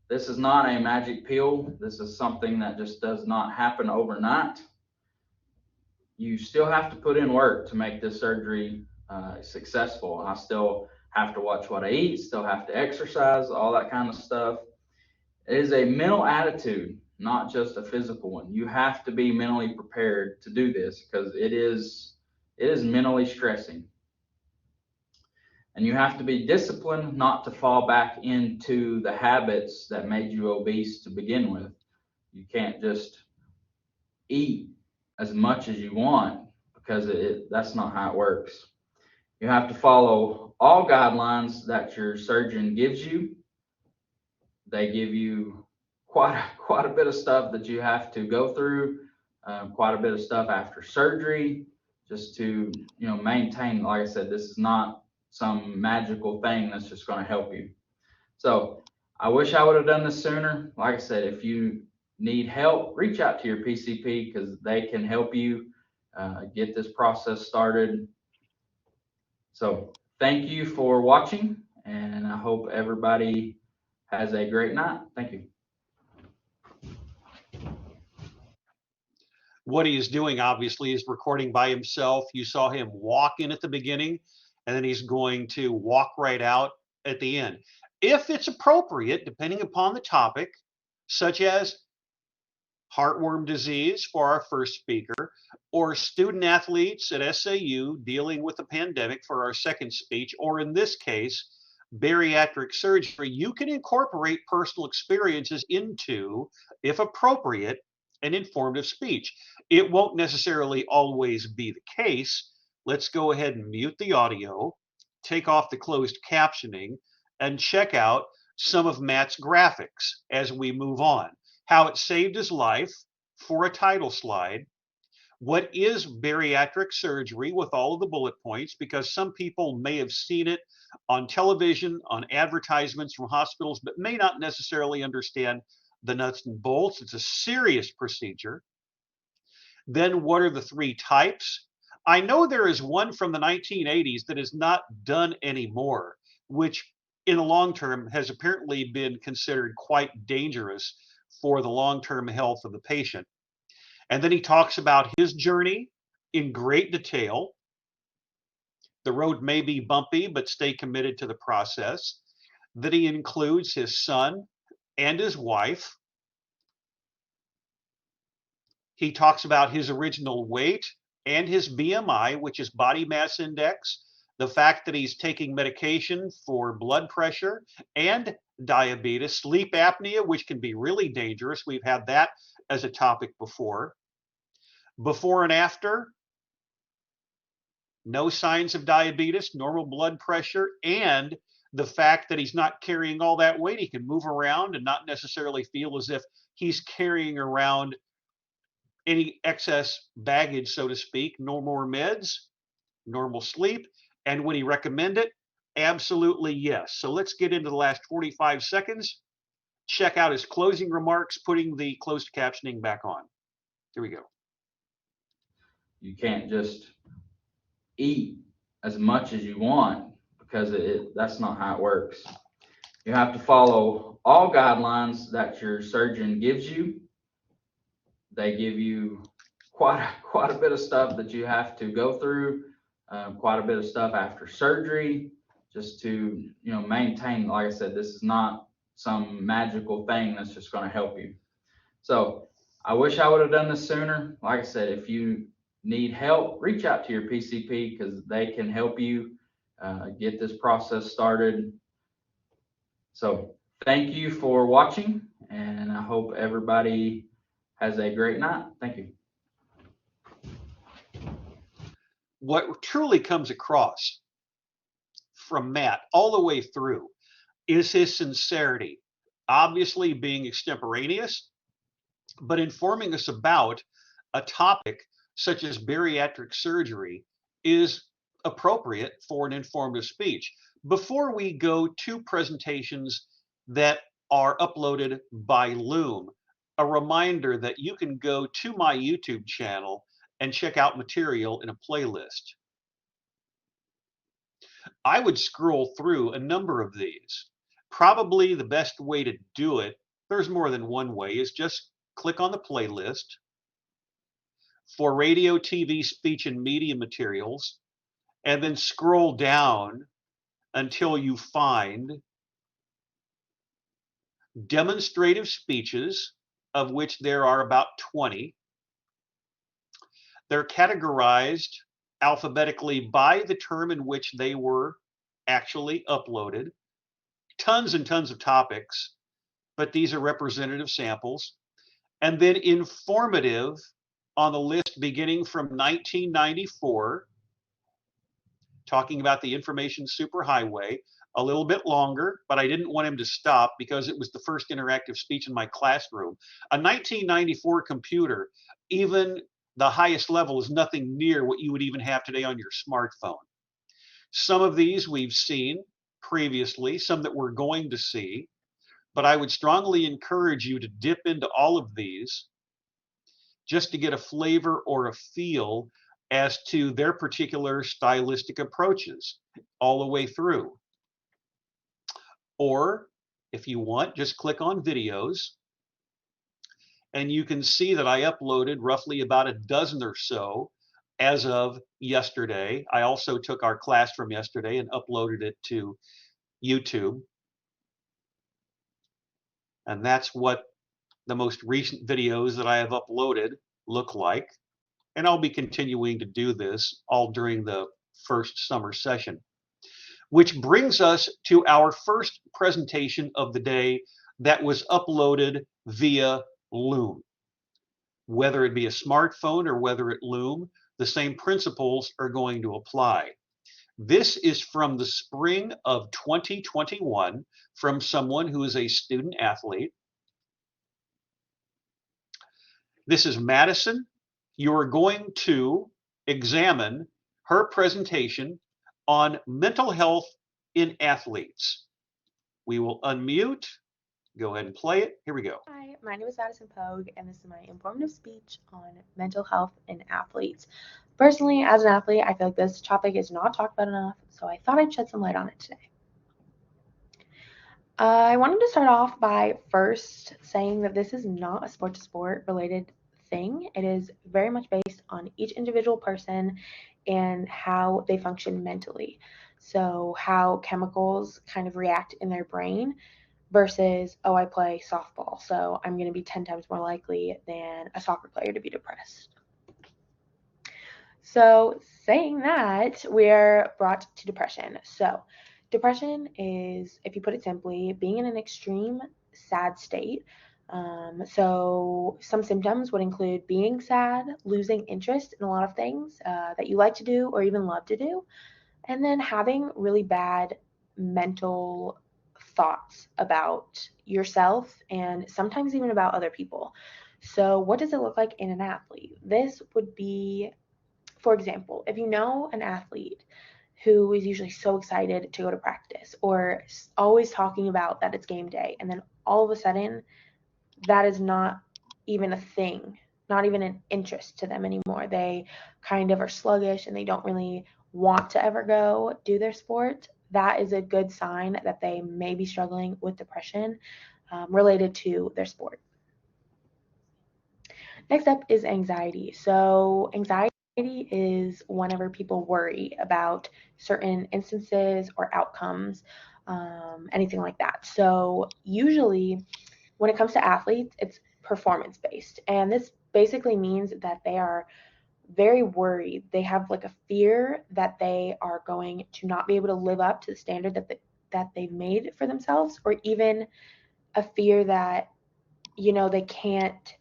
This is not a magic pill. This is something that just does not happen overnight. You still have to put in work to make this surgery successful. I still have to watch what I eat, still have to exercise, all that kind of stuff. It is a mental attitude, not just a physical one. You have to be mentally prepared to do this because it is mentally stressing. And you have to be disciplined not to fall back into the habits that made you obese to begin with. You can't just eat as much as you want because that's not how it works. You have to follow all guidelines that your surgeon gives you. They give you quite a bit of stuff that you have to go through, quite a bit of stuff after surgery, just to maintain. Like I said, this is not some magical thing that's just going to help you. So I wish I would have done this sooner. Like I said, if you need help, reach out to your PCP because they can help you get this process started. So thank you for watching, and I hope everybody has a great night. Thank you. What he is doing, obviously, is recording by himself. You saw him walk in at the beginning, and then he's going to walk right out at the end. If it's appropriate, depending upon the topic, such as heartworm disease for our first speaker, or student athletes at SAU dealing with the pandemic for our second speech, or in this case, bariatric surgery, you can incorporate personal experiences into, if appropriate, an informative speech. It won't necessarily always be the case. Let's go ahead and mute the audio, take off the closed captioning, and check out some of Matt's graphics as we move on. How it saved his life for a title slide, What is bariatric surgery with all of the bullet points, because some people may have seen it on television, on advertisements from hospitals, but may not necessarily understand the nuts and bolts. It's a serious procedure. Then what are the three types? I know there is one from the 1980s that is not done anymore, which in the long term has apparently been considered quite dangerous for the long-term health of the patient. And then he talks about his journey in great detail. The road may be bumpy, but stay committed to the process. Then he includes his son and his wife. He talks about his original weight and his BMI, which is body mass index, the fact that he's taking medication for blood pressure and diabetes, sleep apnea, which can be really dangerous. We've had that as a topic before. Before and after, no signs of diabetes, normal blood pressure, and the fact that he's not carrying all that weight. He can move around and not necessarily feel as if he's carrying around any excess baggage, so to speak. No more meds, normal sleep. And would he recommend it? Absolutely yes. So let's get into the last 45 seconds. Check out his closing remarks, putting the closed captioning back on. Here we go. You can't just eat as much as you want, because that's not how it works. You have to follow all guidelines that your surgeon gives you. They give you quite a bit of stuff that you have to go through, quite a bit of stuff after surgery, just to maintain. Like I said, this is not some magical thing that's just going to help you. So I wish I would have done this sooner. Like I said, if you need help, reach out to your PCP, because they can help you get this process started. So thank you for watching, and I hope everybody has a great night. Thank you. What truly comes across from Matt all the way through is his sincerity, obviously being extemporaneous, but informing us about a topic such as bariatric surgery is appropriate for an informative speech. Before we go to presentations that are uploaded by Loom, a reminder that you can go to my YouTube channel and check out material in a playlist. I would scroll through a number of these. Probably the best way to do it, there's more than one way, is just click on the playlist. For radio, TV, speech, and media materials, and then scroll down until you find demonstrative speeches, of which there are about 20. They're categorized alphabetically by the term in which they were actually uploaded. Tons and tons of topics, but these are representative samples. And then informative on the list beginning from 1994, talking about the information superhighway, a little bit longer, but I didn't want him to stop because it was the first interactive speech in my classroom. A 1994 computer, even the highest level, is nothing near what you would even have today on your smartphone. Some of these we've seen previously, some that we're going to see, but I would strongly encourage you to dip into all of these just to get a flavor or a feel as to their particular stylistic approaches all the way through. Or if you want, just click on videos, and you can see that I uploaded roughly about a dozen or so as of yesterday. I also took our class from yesterday and uploaded it to YouTube. And that's what the most recent videos that I have uploaded look like. And I'll be continuing to do this all during the first summer session. Which brings us to our first presentation of the day that was uploaded via Loom. Whether it be a smartphone or whether it Loom, the same principles are going to apply. This is from the spring of 2021 from someone who is a student athlete. This is Madison, you're going to examine her presentation on mental health in athletes. We will unmute. Go ahead and play it. Here we go. Hi, my name is Madison Pogue, and this is my informative speech on mental health in athletes. Personally, as an athlete, I feel like this topic is not talked about enough, so I thought I'd shed some light on it today. I wanted to start off by first saying that this is not a sport-to-sport related thing. It is very much based on each individual person and how they function mentally. So how chemicals kind of react in their brain versus, oh, I play softball, so I'm going to be 10 times more likely than a soccer player to be depressed. So saying that, we're brought to depression. So depression is, if you put it simply, being in an extreme sad state. So some symptoms would include being sad, losing interest in a lot of things that you like to do or even love to do, and then having really bad mental thoughts about yourself and sometimes even about other people. So what does it look like in an athlete? This would be, for example, if you know an athlete who is usually so excited to go to practice or always talking about that it's game day, and then all of a sudden that is not even a thing, not even an interest to them anymore. They kind of are sluggish and they don't really want to ever go do their sport. That is a good sign that they may be struggling with depression related to their sport. Next up is anxiety. So anxiety is whenever people worry about certain instances or outcomes, anything like that. So usually when it comes to athletes, it's performance based. And this basically means that they are very worried. They have like a fear that they are going to not be able to live up to the standard that they've made for themselves, or even a fear that, they can't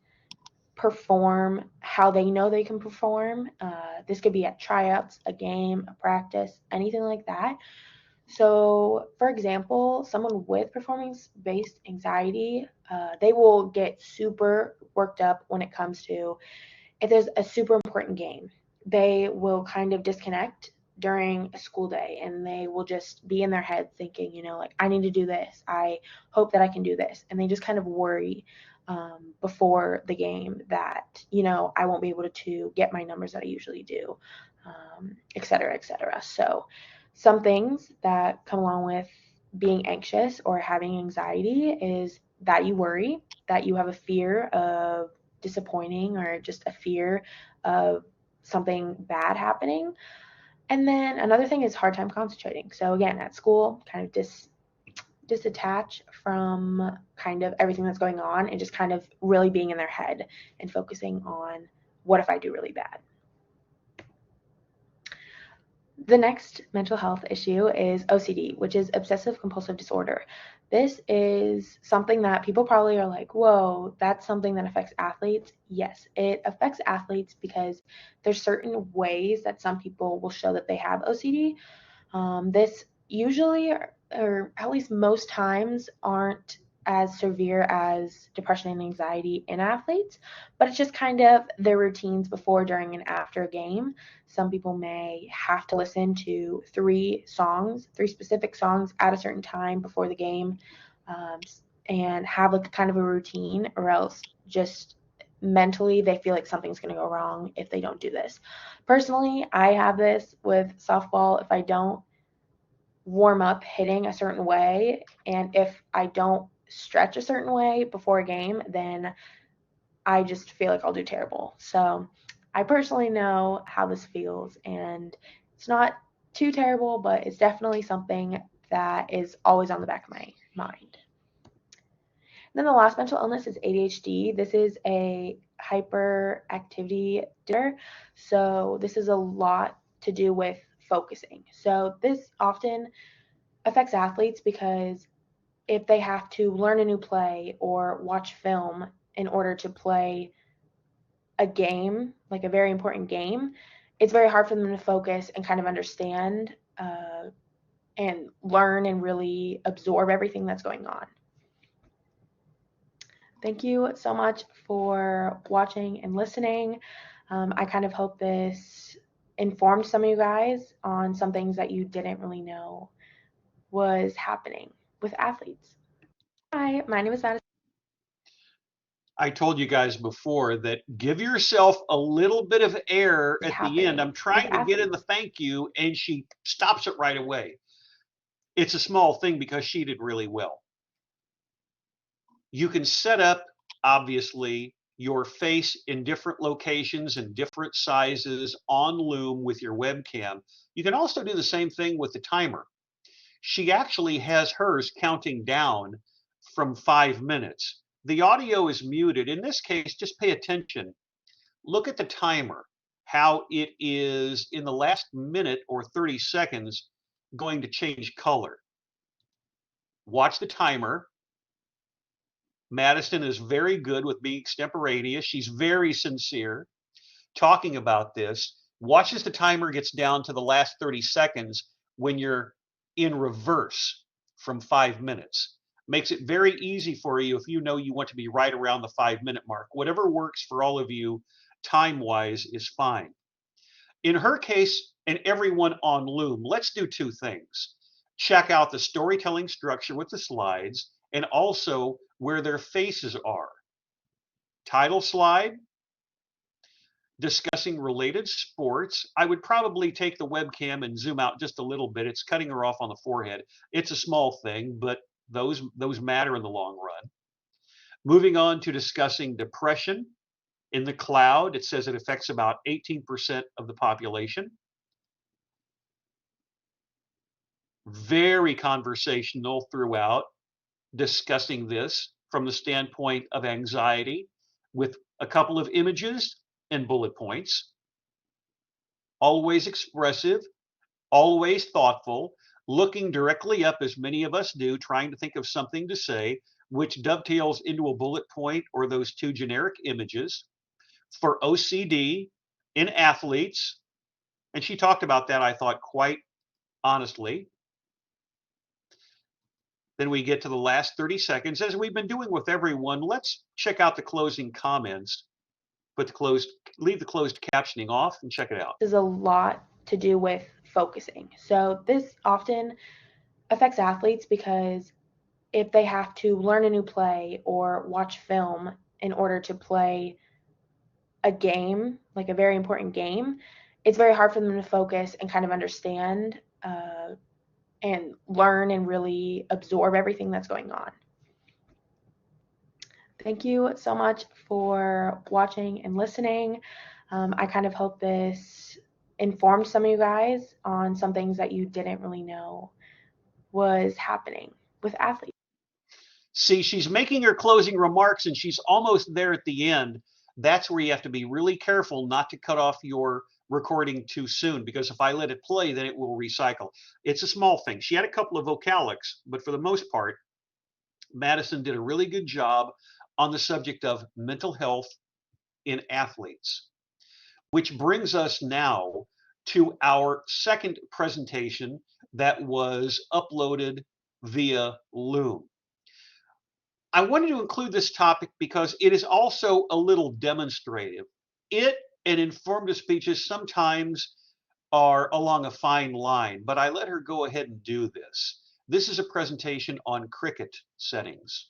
perform how they know they can perform. This could be at tryouts, a game, a practice, anything like that. So, for example, someone with performance-based anxiety, they will get super worked up when it comes to if there's a super important game. They will kind of disconnect during a school day and they will just be in their head thinking, like, I need to do this. I hope that I can do this. And they just kind of worry before the game that, I won't be able to get my numbers that I usually do, et cetera, et cetera. So some things that come along with being anxious or having anxiety is that you worry, that you have a fear of disappointing or just a fear of something bad happening. And then another thing is hard time concentrating. So again, at school, kind of disattach from kind of everything that's going on and just kind of really being in their head and focusing on what if I do really bad. The next mental health issue is OCD, which is obsessive compulsive disorder. This is something that people probably are like, whoa, that's something that affects athletes. Yes, it affects athletes because there's certain ways that some people will show that they have OCD. This usually, or at least most times, aren't as severe as depression and anxiety in athletes, but it's just kind of their routines before, during, and after a game. Some people may have to listen to three specific songs at a certain time before the game, and have like kind of a routine, or else just mentally they feel like something's going to go wrong if they don't do this. Personally, I have this with softball. If I don't warm up hitting a certain way, and if I don't stretch a certain way before a game, then I just feel like I'll do terrible. So I personally know how this feels, and it's not too terrible, but it's definitely something that is always on the back of my mind. Then the last mental illness is ADHD. This is a hyperactivity disorder. So this is a lot to do with focusing. So this often affects athletes because if they have to learn a new play or watch film in order to play a game, like a very important game, it's very hard for them to focus and kind of understand and learn and really absorb everything that's going on. Thank you so much for watching and listening. I kind of hope this informed some of you guys on some things that you didn't really know was happening with athletes. Hi, my name is Madison. I told you guys before that give yourself a little bit of air at the end. Happening I'm with trying to get in athletes. the thank you, and she stops it right away. It's a small thing because she did really well. You can set up, obviously, your face in different locations and different sizes on Loom with your webcam. You can also do the same thing with the timer. She actually has hers counting down from 5 minutes. The audio is muted. In this case, just pay attention. Look at the timer, how it is in the last minute or 30 seconds going to change color. Watch the timer. Madison is very good with being extemporaneous. She's very sincere talking about this. Watch as the timer gets down to the last 30 seconds when you're in reverse from 5 minutes. Makes it very easy for you if you know you want to be right around the 5-minute mark. Whatever works for all of you time-wise is fine. In her case, and everyone on Loom, let's do two things. Check out the storytelling structure with the slides and also where their faces are. Title slide, discussing related sports. I would probably take the webcam and zoom out just a little bit. It's cutting her off on the forehead. It's a small thing, but those matter in the long run. Moving on to discussing depression in the cloud. It says it affects about 18% of the population. Very conversational throughout, discussing this from the standpoint of anxiety with a couple of images and bullet points. Always expressive, always thoughtful, looking directly up as many of us do, trying to think of something to say, which dovetails into a bullet point or those two generic images. For OCD in athletes, and she talked about that, I thought, quite honestly. Then we get to the last 30 seconds. As we've been doing with everyone, let's check out the closing comments. Leave the closed captioning off and check it out. There's a lot to do with focusing. So this often affects athletes because if they have to learn a new play or watch film in order to play a game, like a very important game, it's very hard for them to focus and kind of understand and learn and really absorb everything that's going on. Thank you so much for watching and listening. I kind of hope this informed some of you guys on some things that you didn't really know was happening with athletes. See, she's making her closing remarks and she's almost there at the end. That's where you have to be really careful not to cut off your recording too soon, because if I let it play, then it will recycle. It's a small thing. She had a couple of vocalics, but for the most part, Madison did a really good job on the subject of mental health in athletes, which brings us now to our second presentation that was uploaded via Loom. I wanted to include this topic because it is also a little demonstrative. It and informative speeches sometimes are along a fine line, but I let her go ahead and do this. This is a presentation on cricket settings.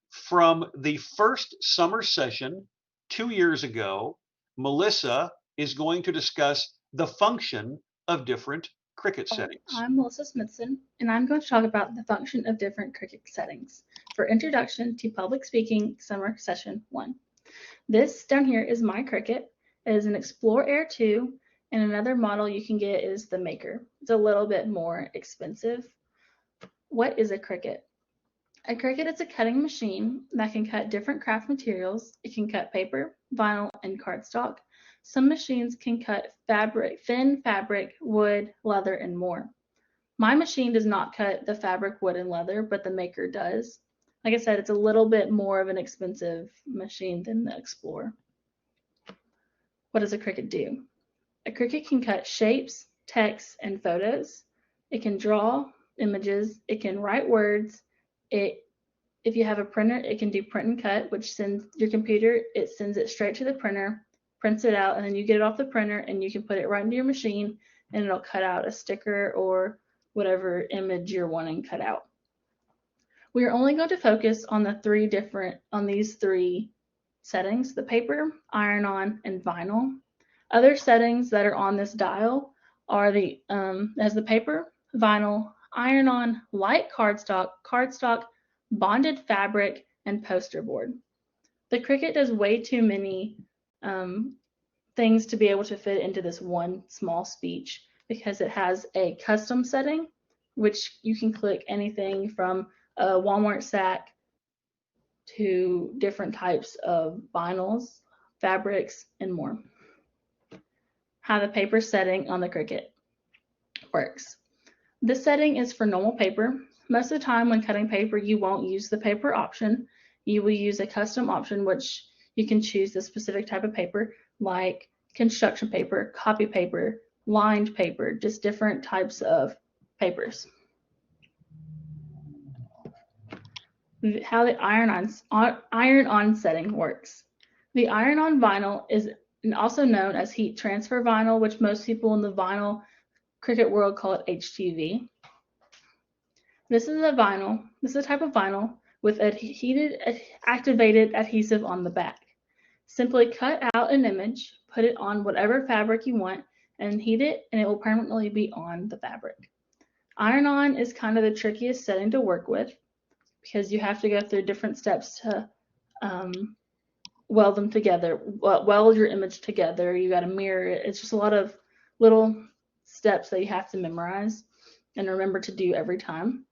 From the first summer session 2 years ago, Melissa is going to discuss the function of different cricket settings. I'm Melissa Smithson, and I'm going to talk about the function of different cricket settings for Introduction to Public Speaking Summer Session 1. This down here is my cricket. It is an Explore Air 2, and another model you can get is the Maker. It's a little bit more expensive. What is a cricket? A cricket is a cutting machine that can cut different craft materials. It can cut paper, vinyl, and cardstock. Some machines can cut fabric, thin fabric, wood, leather, and more. My machine does not cut the fabric, wood, and leather, but the Maker does. Like I said, it's a little bit more of an expensive machine than the Explorer. What does a cricket do? A cricket can cut shapes, text, and photos. It can draw images. It can write words. It If you have a printer, it can do print and cut, which sends your computer, it sends it straight to the printer, prints it out, and then you get it off the printer and you can put it right into your machine and it'll cut out a sticker or whatever image you're wanting cut out. We are only going to focus on these three settings: the paper, iron-on, and vinyl. Other settings that are on this dial are the paper, vinyl, iron-on, light cardstock, bonded fabric, and poster board. The Cricut does way too many things to be able to fit into this one small speech because it has a custom setting, which you can click anything from a Walmart sack to different types of vinyls, fabrics, and more. How the paper setting on the Cricut works. This setting is for normal paper. Most of the time when cutting paper, you won't use the paper option. You will use a custom option, which you can choose the specific type of paper, like construction paper, copy paper, lined paper, just different types of papers. How the iron-on setting works. The iron-on vinyl is also known as heat transfer vinyl, which most people in the vinyl Cricut world call it HTV. This is a type of vinyl with activated adhesive on the back. Simply cut out an image, put it on whatever fabric you want, and heat it, and it will permanently be on the fabric. Iron-on is kind of the trickiest setting to work with because you have to go through different steps to weld them together, weld your image together. You got to mirror it. It's just a lot of little steps that you have to memorize and remember to do every time.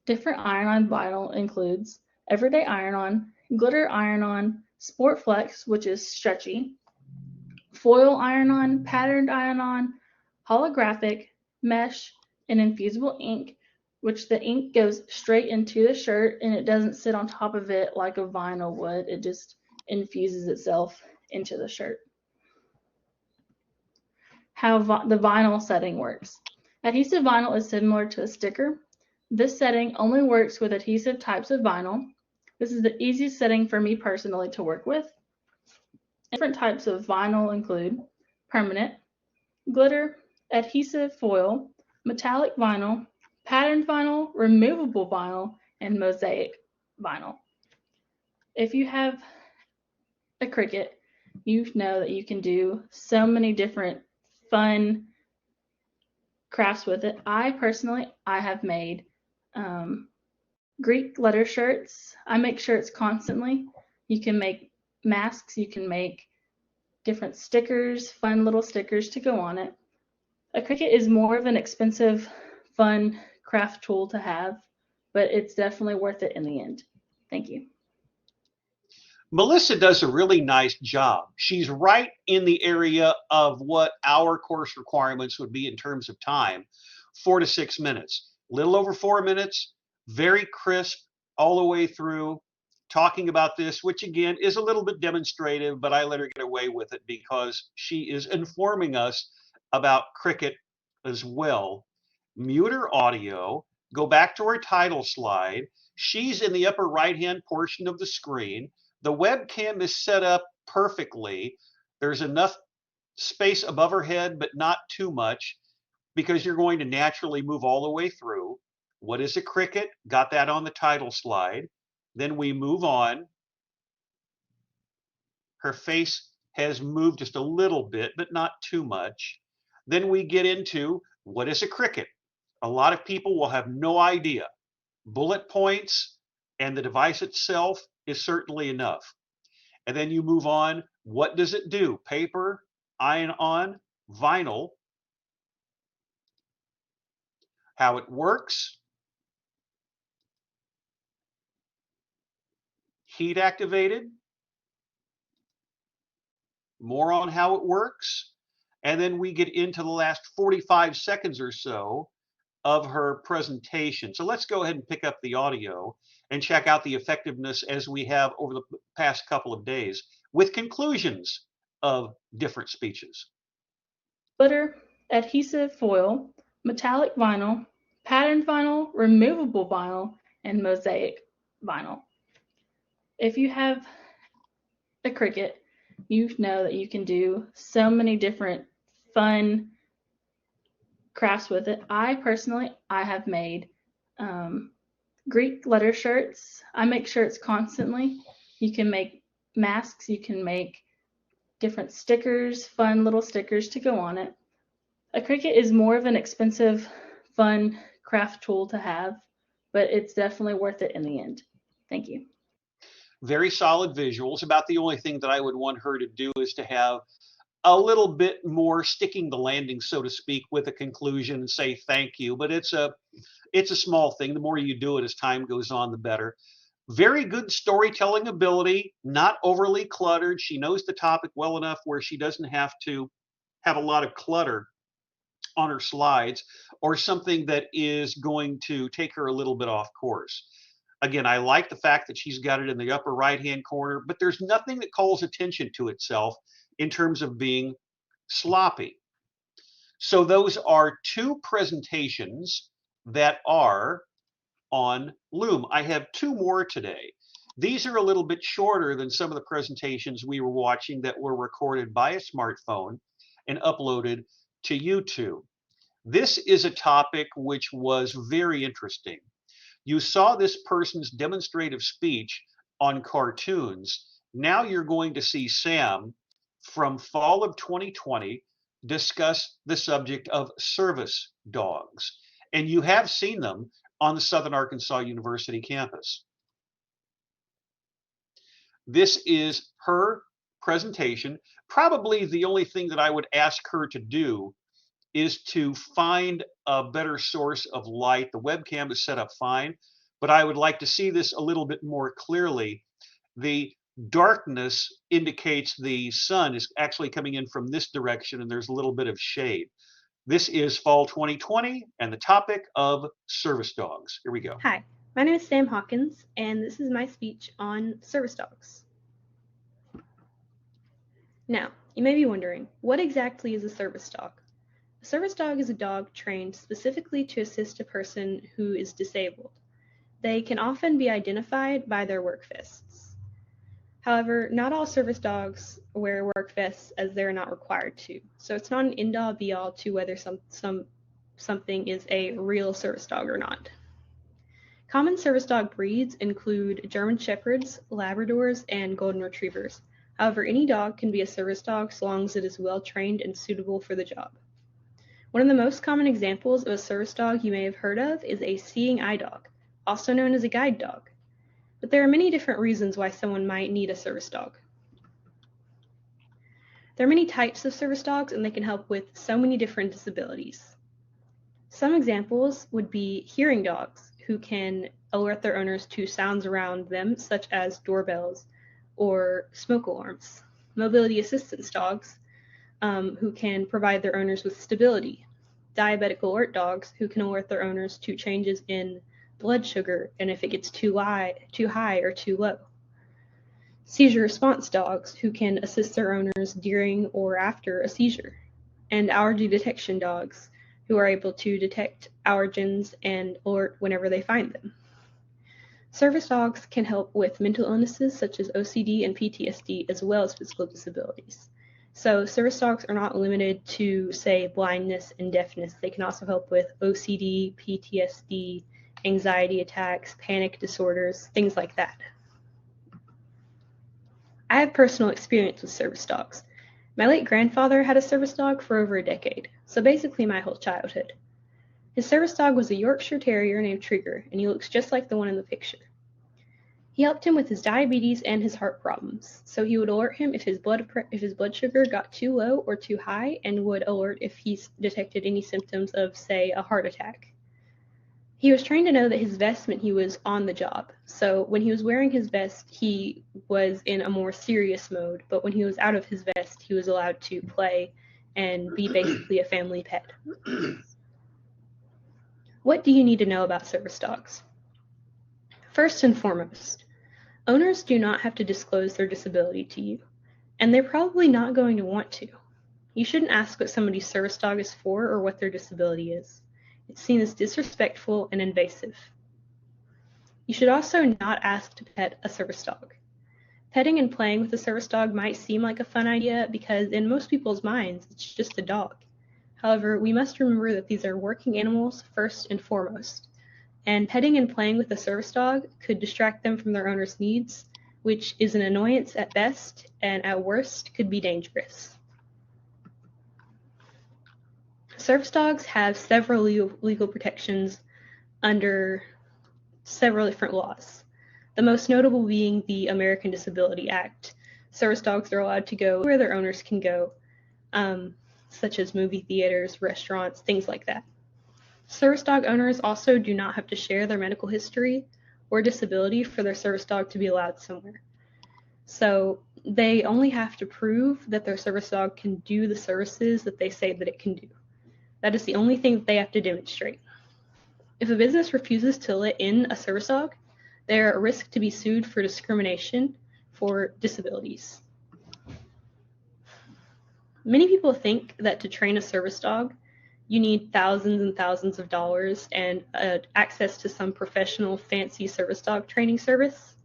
Different iron-on vinyl includes everyday iron-on, glitter iron-on, sport flex, which is stretchy, foil iron-on, patterned iron-on, holographic, mesh, and infusible ink, which the ink goes straight into the shirt and it doesn't sit on top of it like a vinyl would. It just infuses itself into the shirt. How the vinyl setting works. Adhesive vinyl is similar to a sticker. This setting only works with adhesive types of vinyl. This is the easiest setting for me personally to work with. Different types of vinyl include permanent, glitter, adhesive foil, metallic vinyl, patterned vinyl, removable vinyl, and mosaic vinyl. If you have a Cricut, you know that you can do so many different fun crafts with it. I have made Greek letter shirts. I make shirts constantly. You can make masks, you can make different stickers, fun little stickers to go on it. A Cricut is more of an expensive, fun craft tool to have, but it's definitely worth it in the end. Thank you. Melissa does a really nice job. She's right in the area of what our course requirements would be in terms of time, 4 to 6 minutes. Little over 4 minutes, very crisp all the way through, talking about this, which again is a little bit demonstrative, but I let her get away with it because she is informing us about Cricut as well. Mute her audio, go back to her title slide. She's in the upper right-hand portion of the screen. The webcam is set up perfectly. There's enough space above her head, but not too much because you're going to naturally move all the way through. What is a Cricut? Got that on the title slide. Then we move on. Her face has moved just a little bit, but not too much. Then we get into what is a Cricut? A lot of people will have no idea. Bullet points and the device itself is certainly enough. And then you move on. What does it do? Paper, iron-on, vinyl. How it works. Heat activated. More on how it works. And then we get into the last 45 seconds or so of her presentation. So let's go ahead and pick up the audio and check out the effectiveness as we have over the past couple of days with conclusions of different speeches. Glitter, adhesive foil, metallic vinyl, patterned vinyl, removable vinyl, and mosaic vinyl. If you have a cricket, you know that you can do so many different fun crafts with it. I have made Greek letter shirts. I make shirts constantly. You can make masks, you can make different stickers, fun little stickers to go on it. A cricket is more of an expensive, fun craft tool to have, but it's definitely worth it in the end. Thank you. Very solid visuals. About the only thing that I would want her to do is to have a little bit more sticking the landing, so to speak, with a conclusion and say thank you. But it's a small thing. The more you do it as time goes on, the better. Very good storytelling ability, not overly cluttered. She knows the topic well enough where she doesn't have to have a lot of clutter on her slides or something that is going to take her a little bit off course. Again, I like the fact that she's got it in the upper right-hand corner, but there's nothing that calls attention to itself in terms of being sloppy. So those are two presentations that are on Loom. I have two more today. These are a little bit shorter than some of the presentations we were watching that were recorded by a smartphone and uploaded to YouTube. This is a topic which was very interesting. You saw this person's demonstrative speech on cartoons. Now you're going to see Sam from fall of 2020 discuss the subject of service dogs. And you have seen them on the Southern Arkansas University campus. This is her presentation. Probably the only thing that I would ask her to do is to find a better source of light. The webcam is set up fine, but I would like to see this a little bit more clearly. The darkness indicates the sun is actually coming in from this direction and there's a little bit of shade. This is fall 2020 and the topic of service dogs. Here we go. Hi, my name is Sam Hawkins, and this is my speech on service dogs. Now, you may be wondering, what exactly is a service dog? A service dog is a dog trained specifically to assist a person who is disabled. They can often be identified by their work vests. However, not all service dogs wear work vests as they're not required to, so it's not an end-all be-all to whether something is a real service dog or not. Common service dog breeds include German Shepherds, Labradors, and Golden Retrievers. However, any dog can be a service dog so long as it is well trained and suitable for the job. One of the most common examples of a service dog you may have heard of is a seeing eye dog, also known as a guide dog. But there are many different reasons why someone might need a service dog. There are many types of service dogs, and they can help with so many different disabilities. Some examples would be hearing dogs, who can alert their owners to sounds around them, such as doorbells or smoke alarms. Mobility assistance dogs, who can provide their owners with stability. Diabetic alert dogs, who can alert their owners to changes in blood sugar and if it gets too high or too low. Seizure response dogs, who can assist their owners during or after a seizure. And allergy detection dogs, who are able to detect allergens and alert whenever they find them. Service dogs can help with mental illnesses such as OCD and PTSD, as well as physical disabilities. So service dogs are not limited to, say, blindness and deafness. They can also help with OCD, PTSD, anxiety attacks, panic disorders, things like that. I have personal experience with service dogs. My late grandfather had a service dog for over a decade, so basically my whole childhood. His service dog was a Yorkshire Terrier named Trigger, and he looks just like the one in the picture. He helped him with his diabetes and his heart problems, so he would alert him if his blood sugar got too low or too high, and would alert if he detected any symptoms of, say, a heart attack. He was trained to know that his vest meant he was on the job, so when he was wearing his vest, he was in a more serious mode, but when he was out of his vest, he was allowed to play and be basically a family pet. What do you need to know about service dogs? First and foremost, owners do not have to disclose their disability to you, and they're probably not going to want to. You shouldn't ask what somebody's service dog is for or what their disability is. It's seen as disrespectful and invasive. You should also not ask to pet a service dog. Petting and playing with a service dog might seem like a fun idea because in most people's minds, it's just a dog. However, we must remember that these are working animals first and foremost, and petting and playing with a service dog could distract them from their owner's needs, which is an annoyance at best and at worst could be dangerous. Service dogs have several legal protections under several different laws. The most notable being the American Disability Act. Service dogs are allowed to go where their owners can go, such as movie theaters, restaurants, things like that. Service dog owners also do not have to share their medical history or disability for their service dog to be allowed somewhere. So they only have to prove that their service dog can do the services that they say that it can do. That is the only thing that they have to demonstrate. If a business refuses to let in a service dog, they are at risk to be sued for discrimination for disabilities. Many people think that to train a service dog, you need thousands and thousands of dollars and access to some professional fancy service dog training service,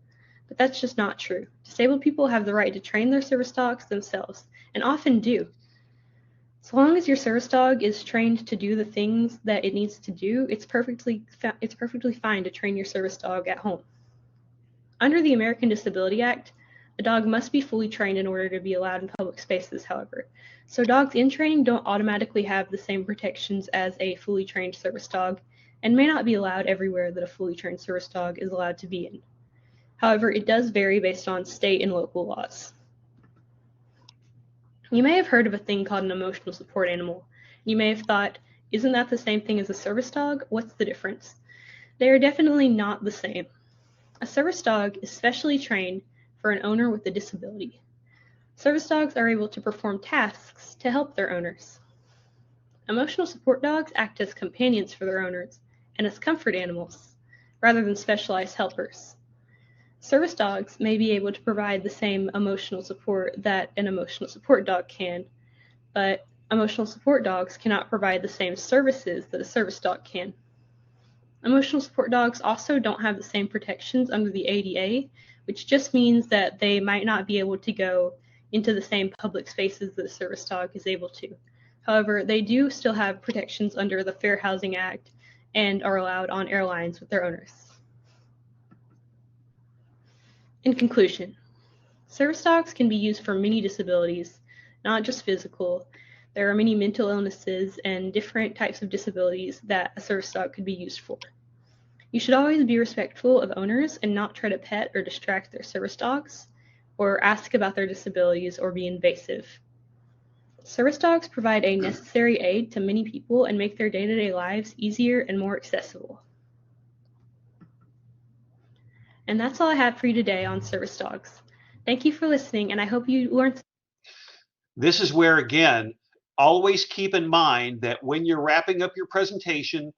but that's just not true. Disabled people have the right to train their service dogs themselves, and often do. So long as your service dog is trained to do the things that it needs to do, it's perfectly fine to train your service dog at home. Under the American Disability Act, a dog must be fully trained in order to be allowed in public spaces, however. So dogs in training don't automatically have the same protections as a fully trained service dog and may not be allowed everywhere that a fully trained service dog is allowed to be in. However, it does vary based on state and local laws. You may have heard of a thing called an emotional support animal. You may have thought, isn't that the same thing as a service dog? What's the difference? They are definitely not the same. A service dog is specially trained for an owner with a disability. Service dogs are able to perform tasks to help their owners. Emotional support dogs act as companions for their owners and as comfort animals, rather than specialized helpers. Service dogs may be able to provide the same emotional support that an emotional support dog can, but emotional support dogs cannot provide the same services that a service dog can. Emotional support dogs also don't have the same protections under the ADA, which just means that they might not be able to go into the same public spaces that a service dog is able to. However, they do still have protections under the Fair Housing Act and are allowed on airlines with their owners. In conclusion, service dogs can be used for many disabilities, not just physical. There are many mental illnesses and different types of disabilities that a service dog could be used for. You should always be respectful of owners and not try to pet or distract their service dogs, or ask about their disabilities or be invasive. Service dogs provide a necessary aid to many people and make their day-to-day lives easier and more accessible. And that's all I have for you today on service dogs. Thank you for listening, and I hope you learned. This is where, again, always keep in mind that when you're wrapping up your presentation,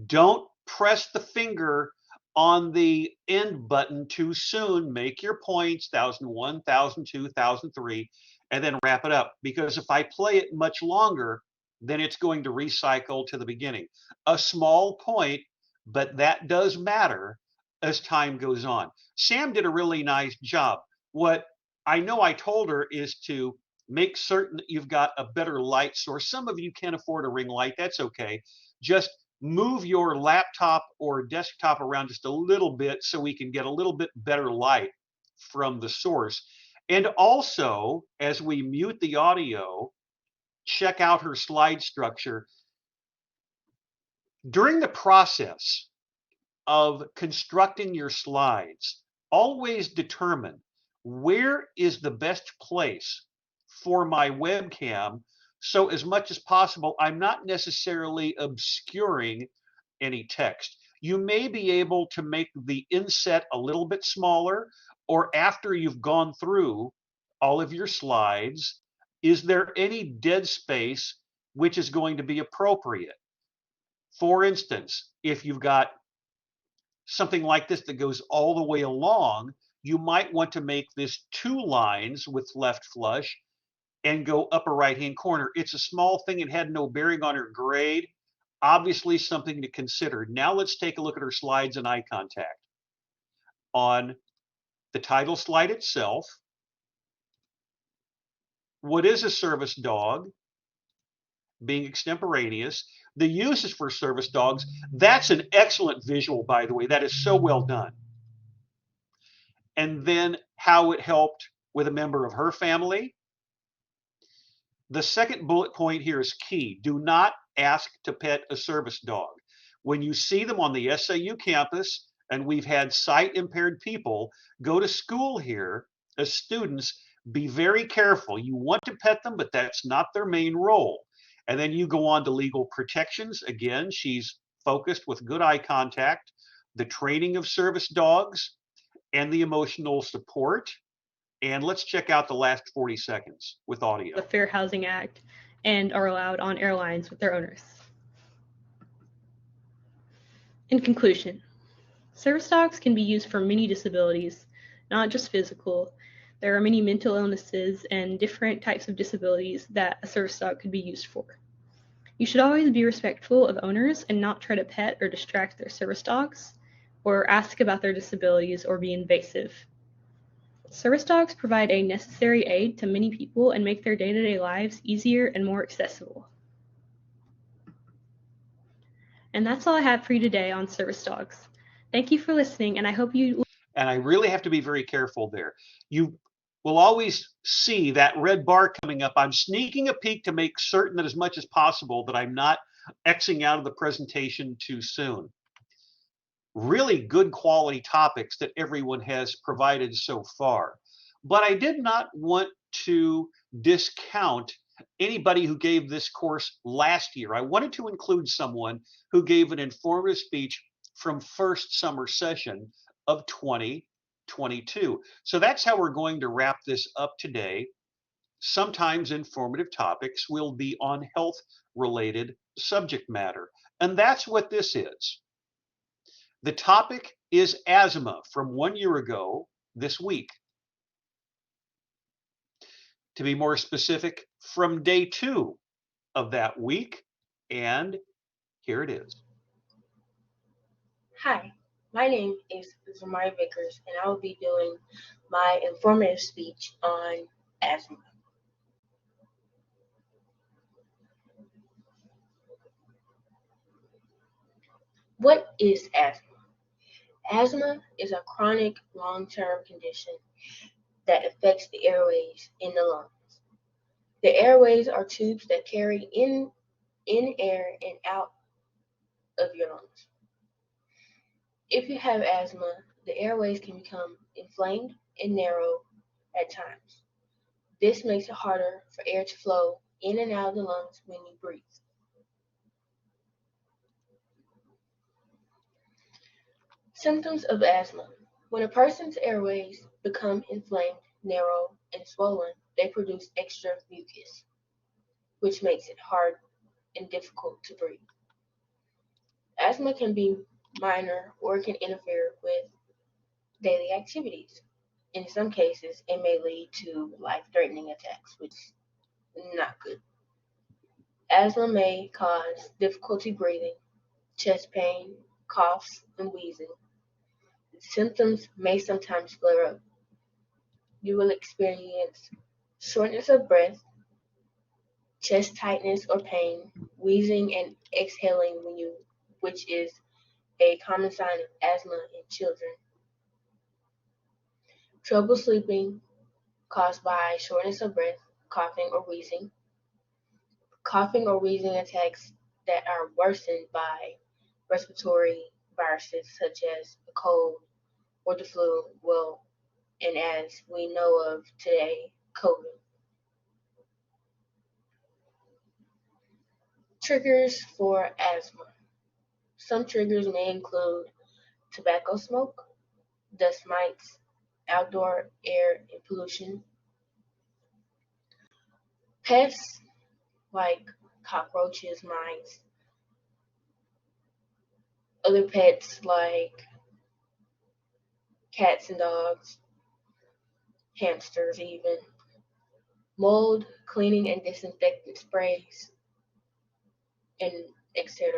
don't press the finger on the end button too soon. Make your points, 1001, 1002, 1003, and then wrap it up. Because if I play it much longer, then it's going to recycle to the beginning. A small point, but that does matter as time goes on. Sam did a really nice job. What I know I told her is to make certain that you've got a better light source. Some of you can't afford a ring light. That's okay. Just move your laptop or desktop around just a little bit so we can get a little bit better light from the source. And also, as we mute the audio, check out her slide structure. During the process of constructing your slides, always determine where is the best place for my webcam, so as much as possible, I'm not necessarily obscuring any text. You may be able to make the inset a little bit smaller, or after you've gone through all of your slides, is there any dead space which is going to be appropriate? For instance, if you've got something like this that goes all the way along, you might want to make this 2 lines with left flush and go upper right-hand corner. It's a small thing. It had no bearing on her grade. Obviously something to consider. Now let's take a look at her slides and eye contact. On the title slide itself, what is a service dog, being extemporaneous, the uses for service dogs. That's an excellent visual, by the way. That is so well done. And then how it helped with a member of her family. The second bullet point here is key. Do not ask to pet a service dog. When you see them on the SAU campus, and we've had sight impaired people go to school here as students, be very careful. You want to pet them, but that's not their main role. And then you go on to legal protections. Again, she's focused with good eye contact, the training of service dogs, and the emotional support. And let's check out the last 40 seconds with audio. The Fair Housing Act and are allowed on airlines with their owners. In conclusion, service dogs can be used for many disabilities, not just physical. There are many mental illnesses and different types of disabilities that a service dog could be used for. You should always be respectful of owners and not try to pet or distract their service dogs, or ask about their disabilities or be invasive. Service dogs provide a necessary aid to many people and make their day-to-day lives easier and more accessible. And that's all I have for you today on service dogs. Thank you for listening, and I hope you... And I really have to be very careful there. You will always see that red bar coming up. I'm sneaking a peek to make certain that as much as possible that I'm not Xing out of the presentation too soon. Really good quality topics that everyone has provided so far. But I did not want to discount anybody who gave this course last year. I wanted to include someone who gave an informative speech from first summer session of 2022. So that's how we're going to wrap this up today. Sometimes informative topics will be on health related subject matter. And that's what this is. The topic is asthma from 1 year ago this week. To be more specific, from day 2 of that week, and here it is. Hi, my name is Zamari Vickers, and I will be doing my informative speech on asthma. What is asthma? Asthma is a chronic long-term condition that affects the airways in the lungs. The airways are tubes that carry in air and out of your lungs. If you have asthma, the airways can become inflamed and narrow at times. This makes it harder for air to flow in and out of the lungs when you breathe. Symptoms of asthma. When a person's airways become inflamed, narrow, and swollen, they produce extra mucus, which makes it hard and difficult to breathe. Asthma can be minor or can interfere with daily activities. In some cases, it may lead to life-threatening attacks, which is not good. Asthma may cause difficulty breathing, chest pain, coughs, and wheezing. Symptoms may sometimes flare up. You will experience shortness of breath, chest tightness or pain, wheezing and exhaling which is a common sign of asthma in children. Trouble sleeping caused by shortness of breath, coughing or wheezing. Coughing or wheezing attacks that are worsened by respiratory viruses such as the cold or the flu, and as we know of today, COVID. Triggers for asthma. Some triggers may include tobacco smoke, dust mites, outdoor air and pollution, pests like cockroaches, mice, other pets like cats and dogs, hamsters even, mold, cleaning and disinfectant sprays, and etc.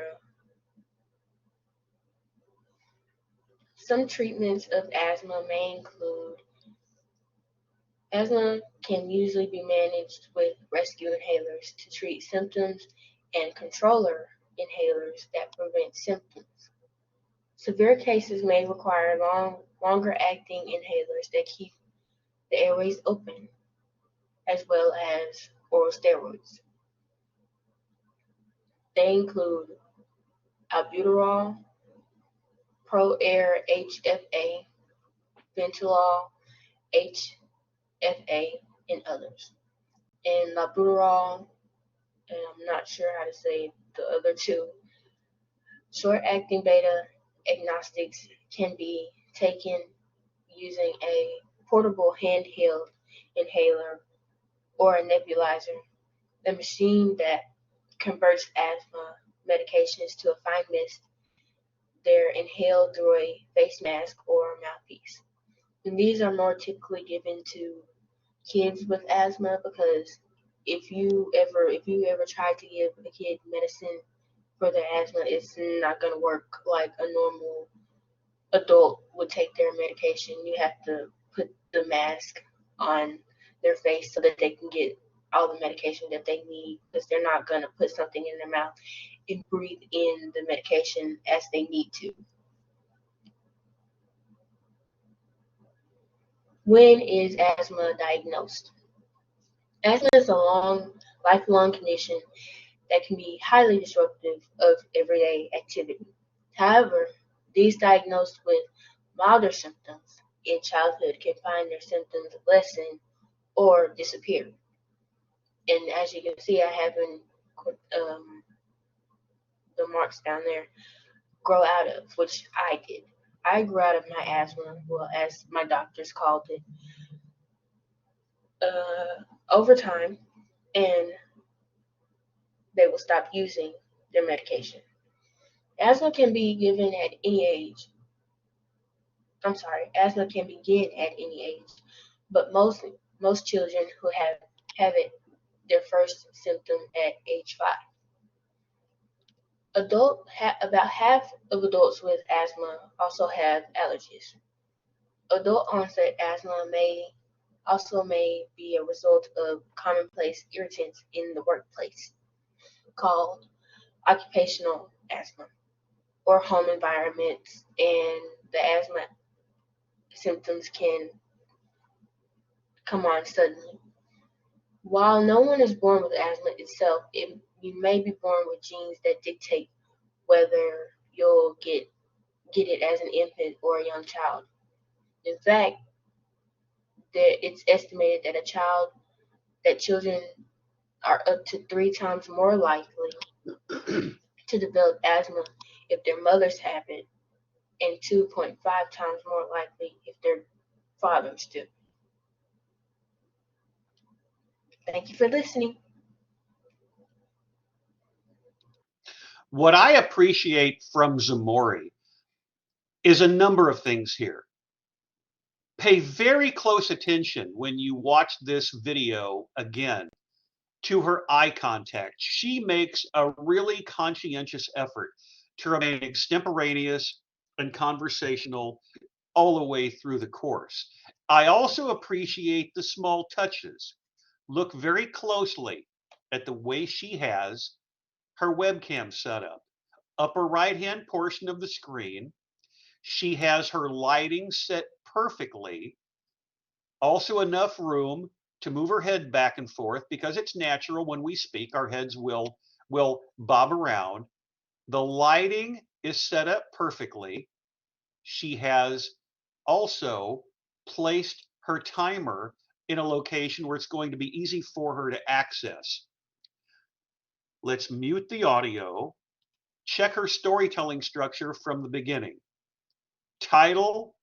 Some treatments of asthma may include Asthma can usually be managed with rescue inhalers to treat symptoms and controller inhalers that prevent symptoms. Severe cases may require longer-acting inhalers that keep the airways open, as well as oral steroids. They include albuterol, ProAir HFA, Ventolol HFA, and others. And albuterol, and I'm not sure how to say the other two, short-acting beta agnostics can be taken using a portable handheld inhaler or a nebulizer, a machine that converts asthma medications to a fine mist. They're inhaled through a face mask or mouthpiece. And these are more typically given to kids with asthma because if you ever try to give a kid medicine for their asthma, it's not going to work like a normal adult would take their medication. You have to put the mask on their face so that they can get all the medication that they need, because they're not going to put something in their mouth and breathe in the medication as they need to. When is asthma diagnosed? Asthma is a lifelong condition that can be highly disruptive of everyday activity. However, these diagnosed with milder symptoms in childhood can find their symptoms lessen or disappear. And as you can see, I have the marks down there, grow out of, which I did. I grew out of my asthma, well, as my doctors called it, over time, and they will stop using their medication. Asthma can be given at any age. Asthma can begin at any age, but most children who have it their first symptom at age 5. About half of adults with asthma also have allergies. Adult onset asthma may be a result of commonplace irritants in the workplace, called occupational asthma, or home environments, and the asthma symptoms can come on suddenly. While no one is born with asthma itself, you may be born with genes that dictate whether you'll get it as an infant or a young child. In fact, it's estimated that children are up to 3 times more likely to develop asthma if their mothers have it, and 2.5 times more likely if their fathers do. Thank you for listening. What I appreciate from Zamori is a number of things here. Pay very close attention when you watch this video again to her eye contact. She makes a really conscientious effort to remain extemporaneous and conversational all the way through the course. I also appreciate the small touches. Look very closely at the way she has her webcam set up. Upper right-hand portion of the screen, she has her lighting set perfectly. Also enough room to move her head back and forth, because it's natural when we speak, our heads will bob around. The lighting is set up perfectly. She has also placed her timer in a location where it's going to be easy for her to access. Let's mute the audio. Check her storytelling structure from the beginning. Title,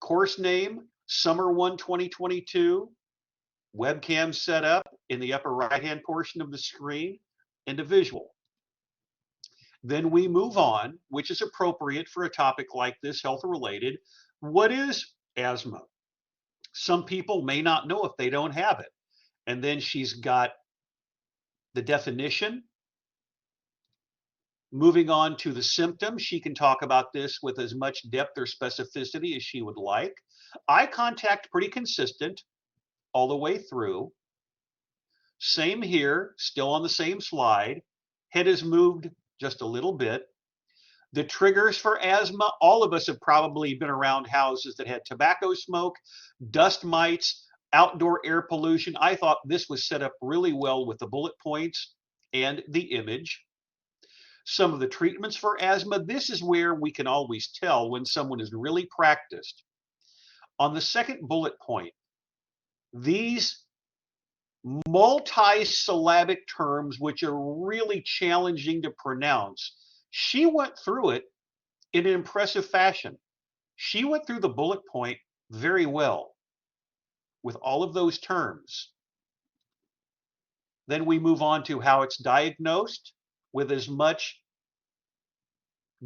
course name, Summer 1 2022, webcam set up in the upper right-hand portion of the screen, and a visual. Then we move on, which is appropriate for a topic like this, health-related. What is asthma? Some people may not know if they don't have it. And then she's got the definition. Moving on to the symptoms, she can talk about this with as much depth or specificity as she would like. Eye contact, pretty consistent. all the way through. Same here, still on the same slide. Head is moved just a little bit. The triggers for asthma, all of us have probably been around houses that had tobacco smoke, dust mites, outdoor air pollution. I thought this was set up really well with the bullet points and the image. Some of the treatments for asthma, this is where we can always tell when someone is really practiced. On the second bullet point, these multi-syllabic terms, which are really challenging to pronounce, she went through it in an impressive fashion. She went through the bullet point very well with all of those terms. Then we move on to how it's diagnosed with as much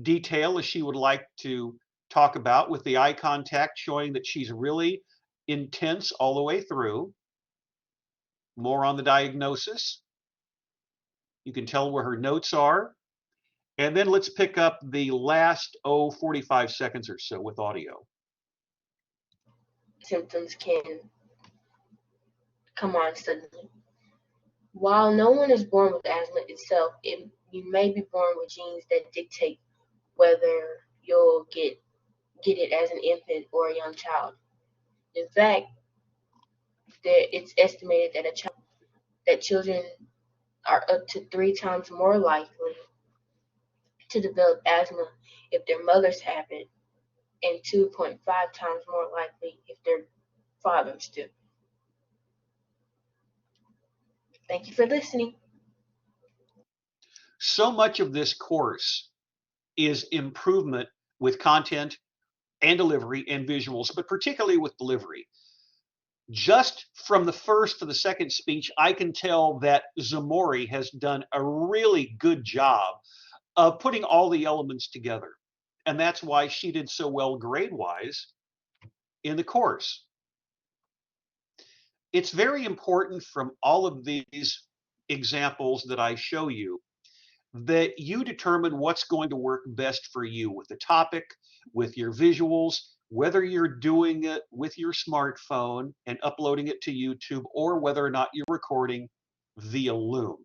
detail as she would like to talk about, with the eye contact showing that she's really intense all the way through. More on the diagnosis. You can tell where her notes are. And then let's pick up the last 45 seconds or so with audio. Symptoms can come on suddenly. While no one is born with asthma itself, you may be born with genes that dictate whether you'll get it as an infant or a young child. In fact, it's estimated that children are up to 3 times more likely to develop asthma if their mothers have it, and 2.5 times more likely if their fathers do. Thank you for listening. So much of this course is improvement with content and delivery and visuals, but particularly with delivery. Just from the first to the second speech, I can tell that Zamori has done a really good job of putting all the elements together. And that's why she did so well grade-wise in the course. It's very important from all of these examples that I show you that you determine what's going to work best for you with the topic, with your visuals, whether you're doing it with your smartphone and uploading it to YouTube, or whether or not you're recording via Loom.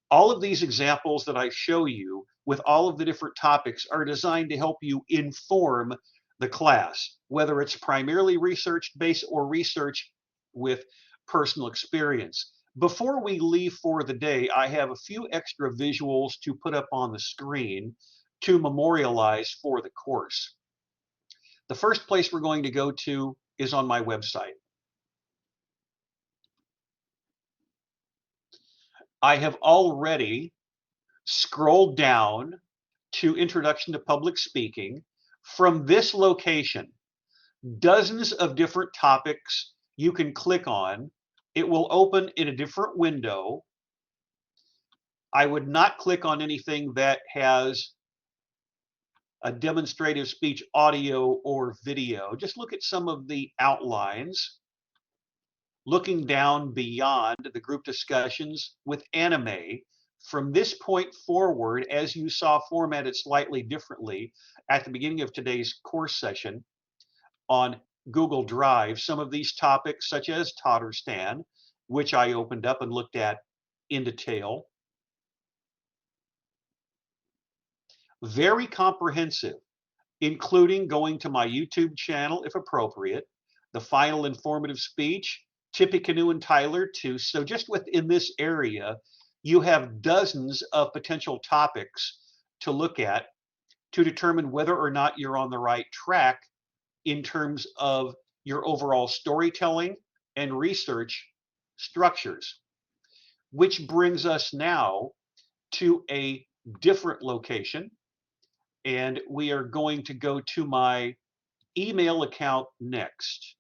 All of these examples that I show you with all of the different topics are designed to help you inform the class, whether it's primarily research-based or research with personal experience. Before we leave for the day, I have a few extra visuals to put up on the screen to memorialize for the course. The first place we're going to go to is on my website. I have already scrolled down to Introduction to Public Speaking. From this location, dozens of different topics you can click on. It will open in a different window. I would not click on anything that has a demonstrative speech audio or video. Just look at some of the outlines. Looking down beyond the group discussions with anime, from this point forward, as you saw formatted slightly differently at the beginning of today's course session on Google Drive, some of these topics, such as Totterstan, which I opened up and looked at in detail. Very comprehensive, including going to my YouTube channel if appropriate, the final informative speech, Tippecanoe and Tyler too. So just within this area, you have dozens of potential topics to look at to determine whether or not you're on the right track in terms of your overall storytelling and research structures. Which brings us now to a different location, and we are going to go to my email account next.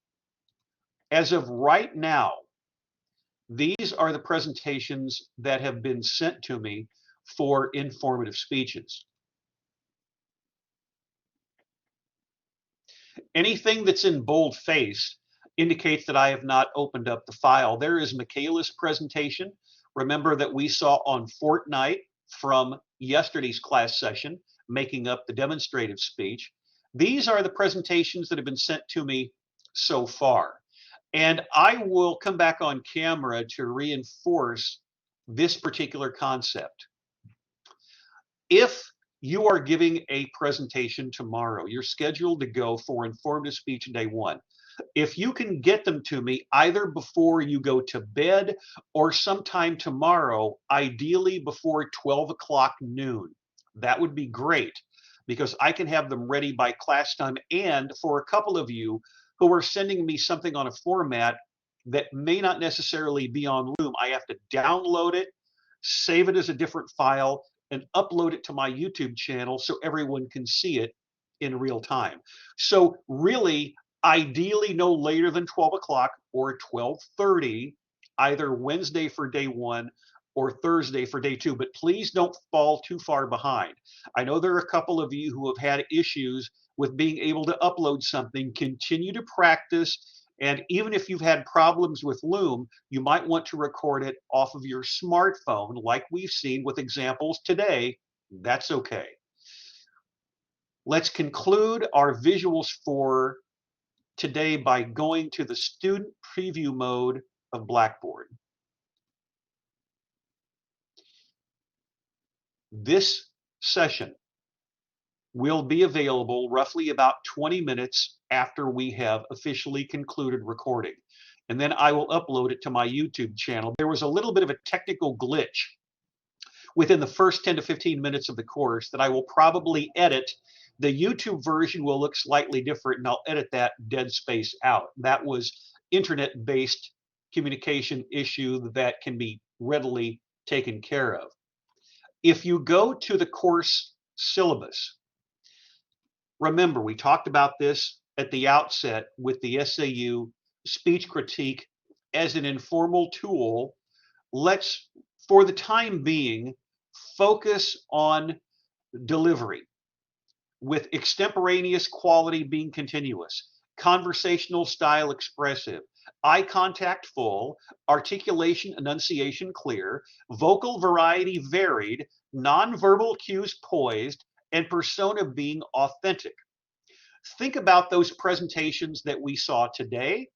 As of right now, these are the presentations that have been sent to me for informative speeches. Anything that's in boldface indicates that I have not opened up the file. There is Michaela's presentation. Remember that we saw on Fortnite from yesterday's class session, making up the demonstrative speech. These are the presentations that have been sent to me so far. And I will come back on camera to reinforce this particular concept. If you are giving a presentation tomorrow, you're scheduled to go for informative speech day 1. If you can get them to me either before you go to bed or sometime tomorrow, ideally before 12 o'clock noon, that would be great, because I can have them ready by class time. And for a couple of you who are sending me something on a format that may not necessarily be on Loom, I have to download it, save it as a different file, and upload it to my YouTube channel so everyone can see it in real time. So really, ideally no later than 12 o'clock or 12:30, either Wednesday for day 1 or Thursday for day 2, but please don't fall too far behind. I know there are a couple of you who have had issues with being able to upload something. Continue to practice, and even if you've had problems with Loom, you might want to record it off of your smartphone like we've seen with examples today. That's okay. Let's conclude our visuals for today by going to the student preview mode of Blackboard. This session will be available roughly about 20 minutes after we have officially concluded recording. And then I will upload it to my YouTube channel. There was a little bit of a technical glitch within the first 10 to 15 minutes of the course that I will probably edit. The YouTube version will look slightly different, and I'll edit that dead space out. That was internet-based communication issue that can be readily taken care of. If you go to the course syllabus, remember, we talked about this at the outset with the SAU speech critique as an informal tool. Let's, for the time being, focus on delivery, with extemporaneous quality being continuous, conversational style expressive, eye contact full, articulation enunciation clear, vocal variety varied, nonverbal cues poised, and persona being authentic. Think about those presentations that we saw today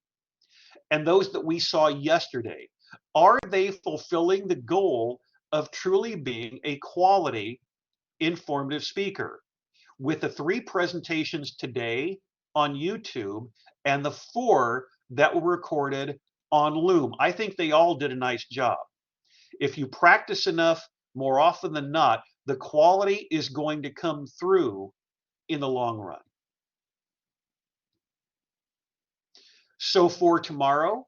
and those that we saw yesterday. Are they fulfilling the goal of truly being a quality informative speaker? With the 3 presentations today on YouTube and the 4 that were recorded on Loom, I think they all did a nice job. If you practice enough, more often than not, the quality is going to come through in the long run. So for tomorrow,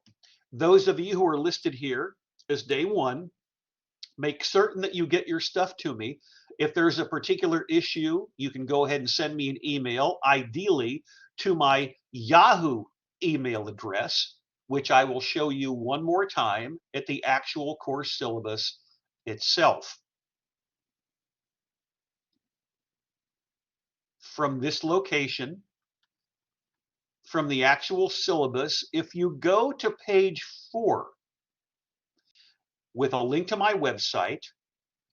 those of you who are listed here as day 1, make certain that you get your stuff to me. If there's a particular issue, you can go ahead and send me an email, ideally to my Yahoo email address, which I will show you one more time at the actual course syllabus itself. From this location, from the actual syllabus, if you go to page 4 with a link to my website,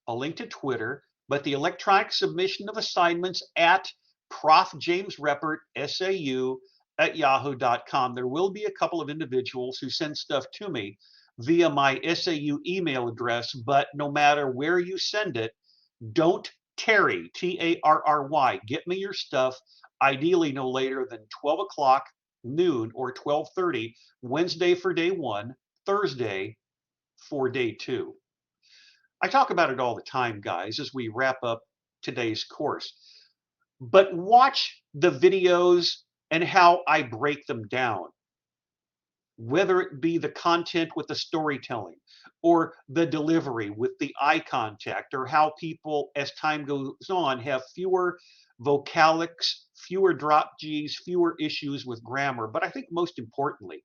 a link to Twitter, but the electronic submission of assignments at Prof. James Reppert, SAU at yahoo.com. There will be a couple of individuals who send stuff to me via my SAU email address, but no matter where you send it, don't tarry, T-A-R-R-Y. Get me your stuff, ideally no later than 12 o'clock noon or 12:30, Wednesday for day 1, Thursday for day 2. I talk about it all the time, guys, as we wrap up today's course. But watch the videos and how I break them down, whether it be the content with the storytelling or the delivery with the eye contact, or how people, as time goes on, have fewer vocalics, fewer drop Gs, fewer issues with grammar. But I think most importantly,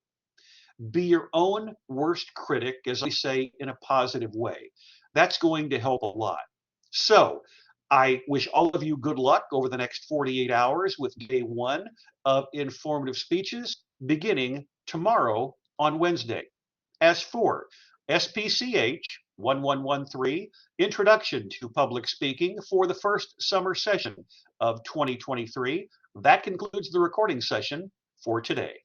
be your own worst critic, as I say, in a positive way. That's going to help a lot. So I wish all of you good luck over the next 48 hours with day 1 of informative speeches, beginning tomorrow on Wednesday. As for SPCH 1113, Introduction to Public Speaking for the first summer session of 2023, that concludes the recording session for today.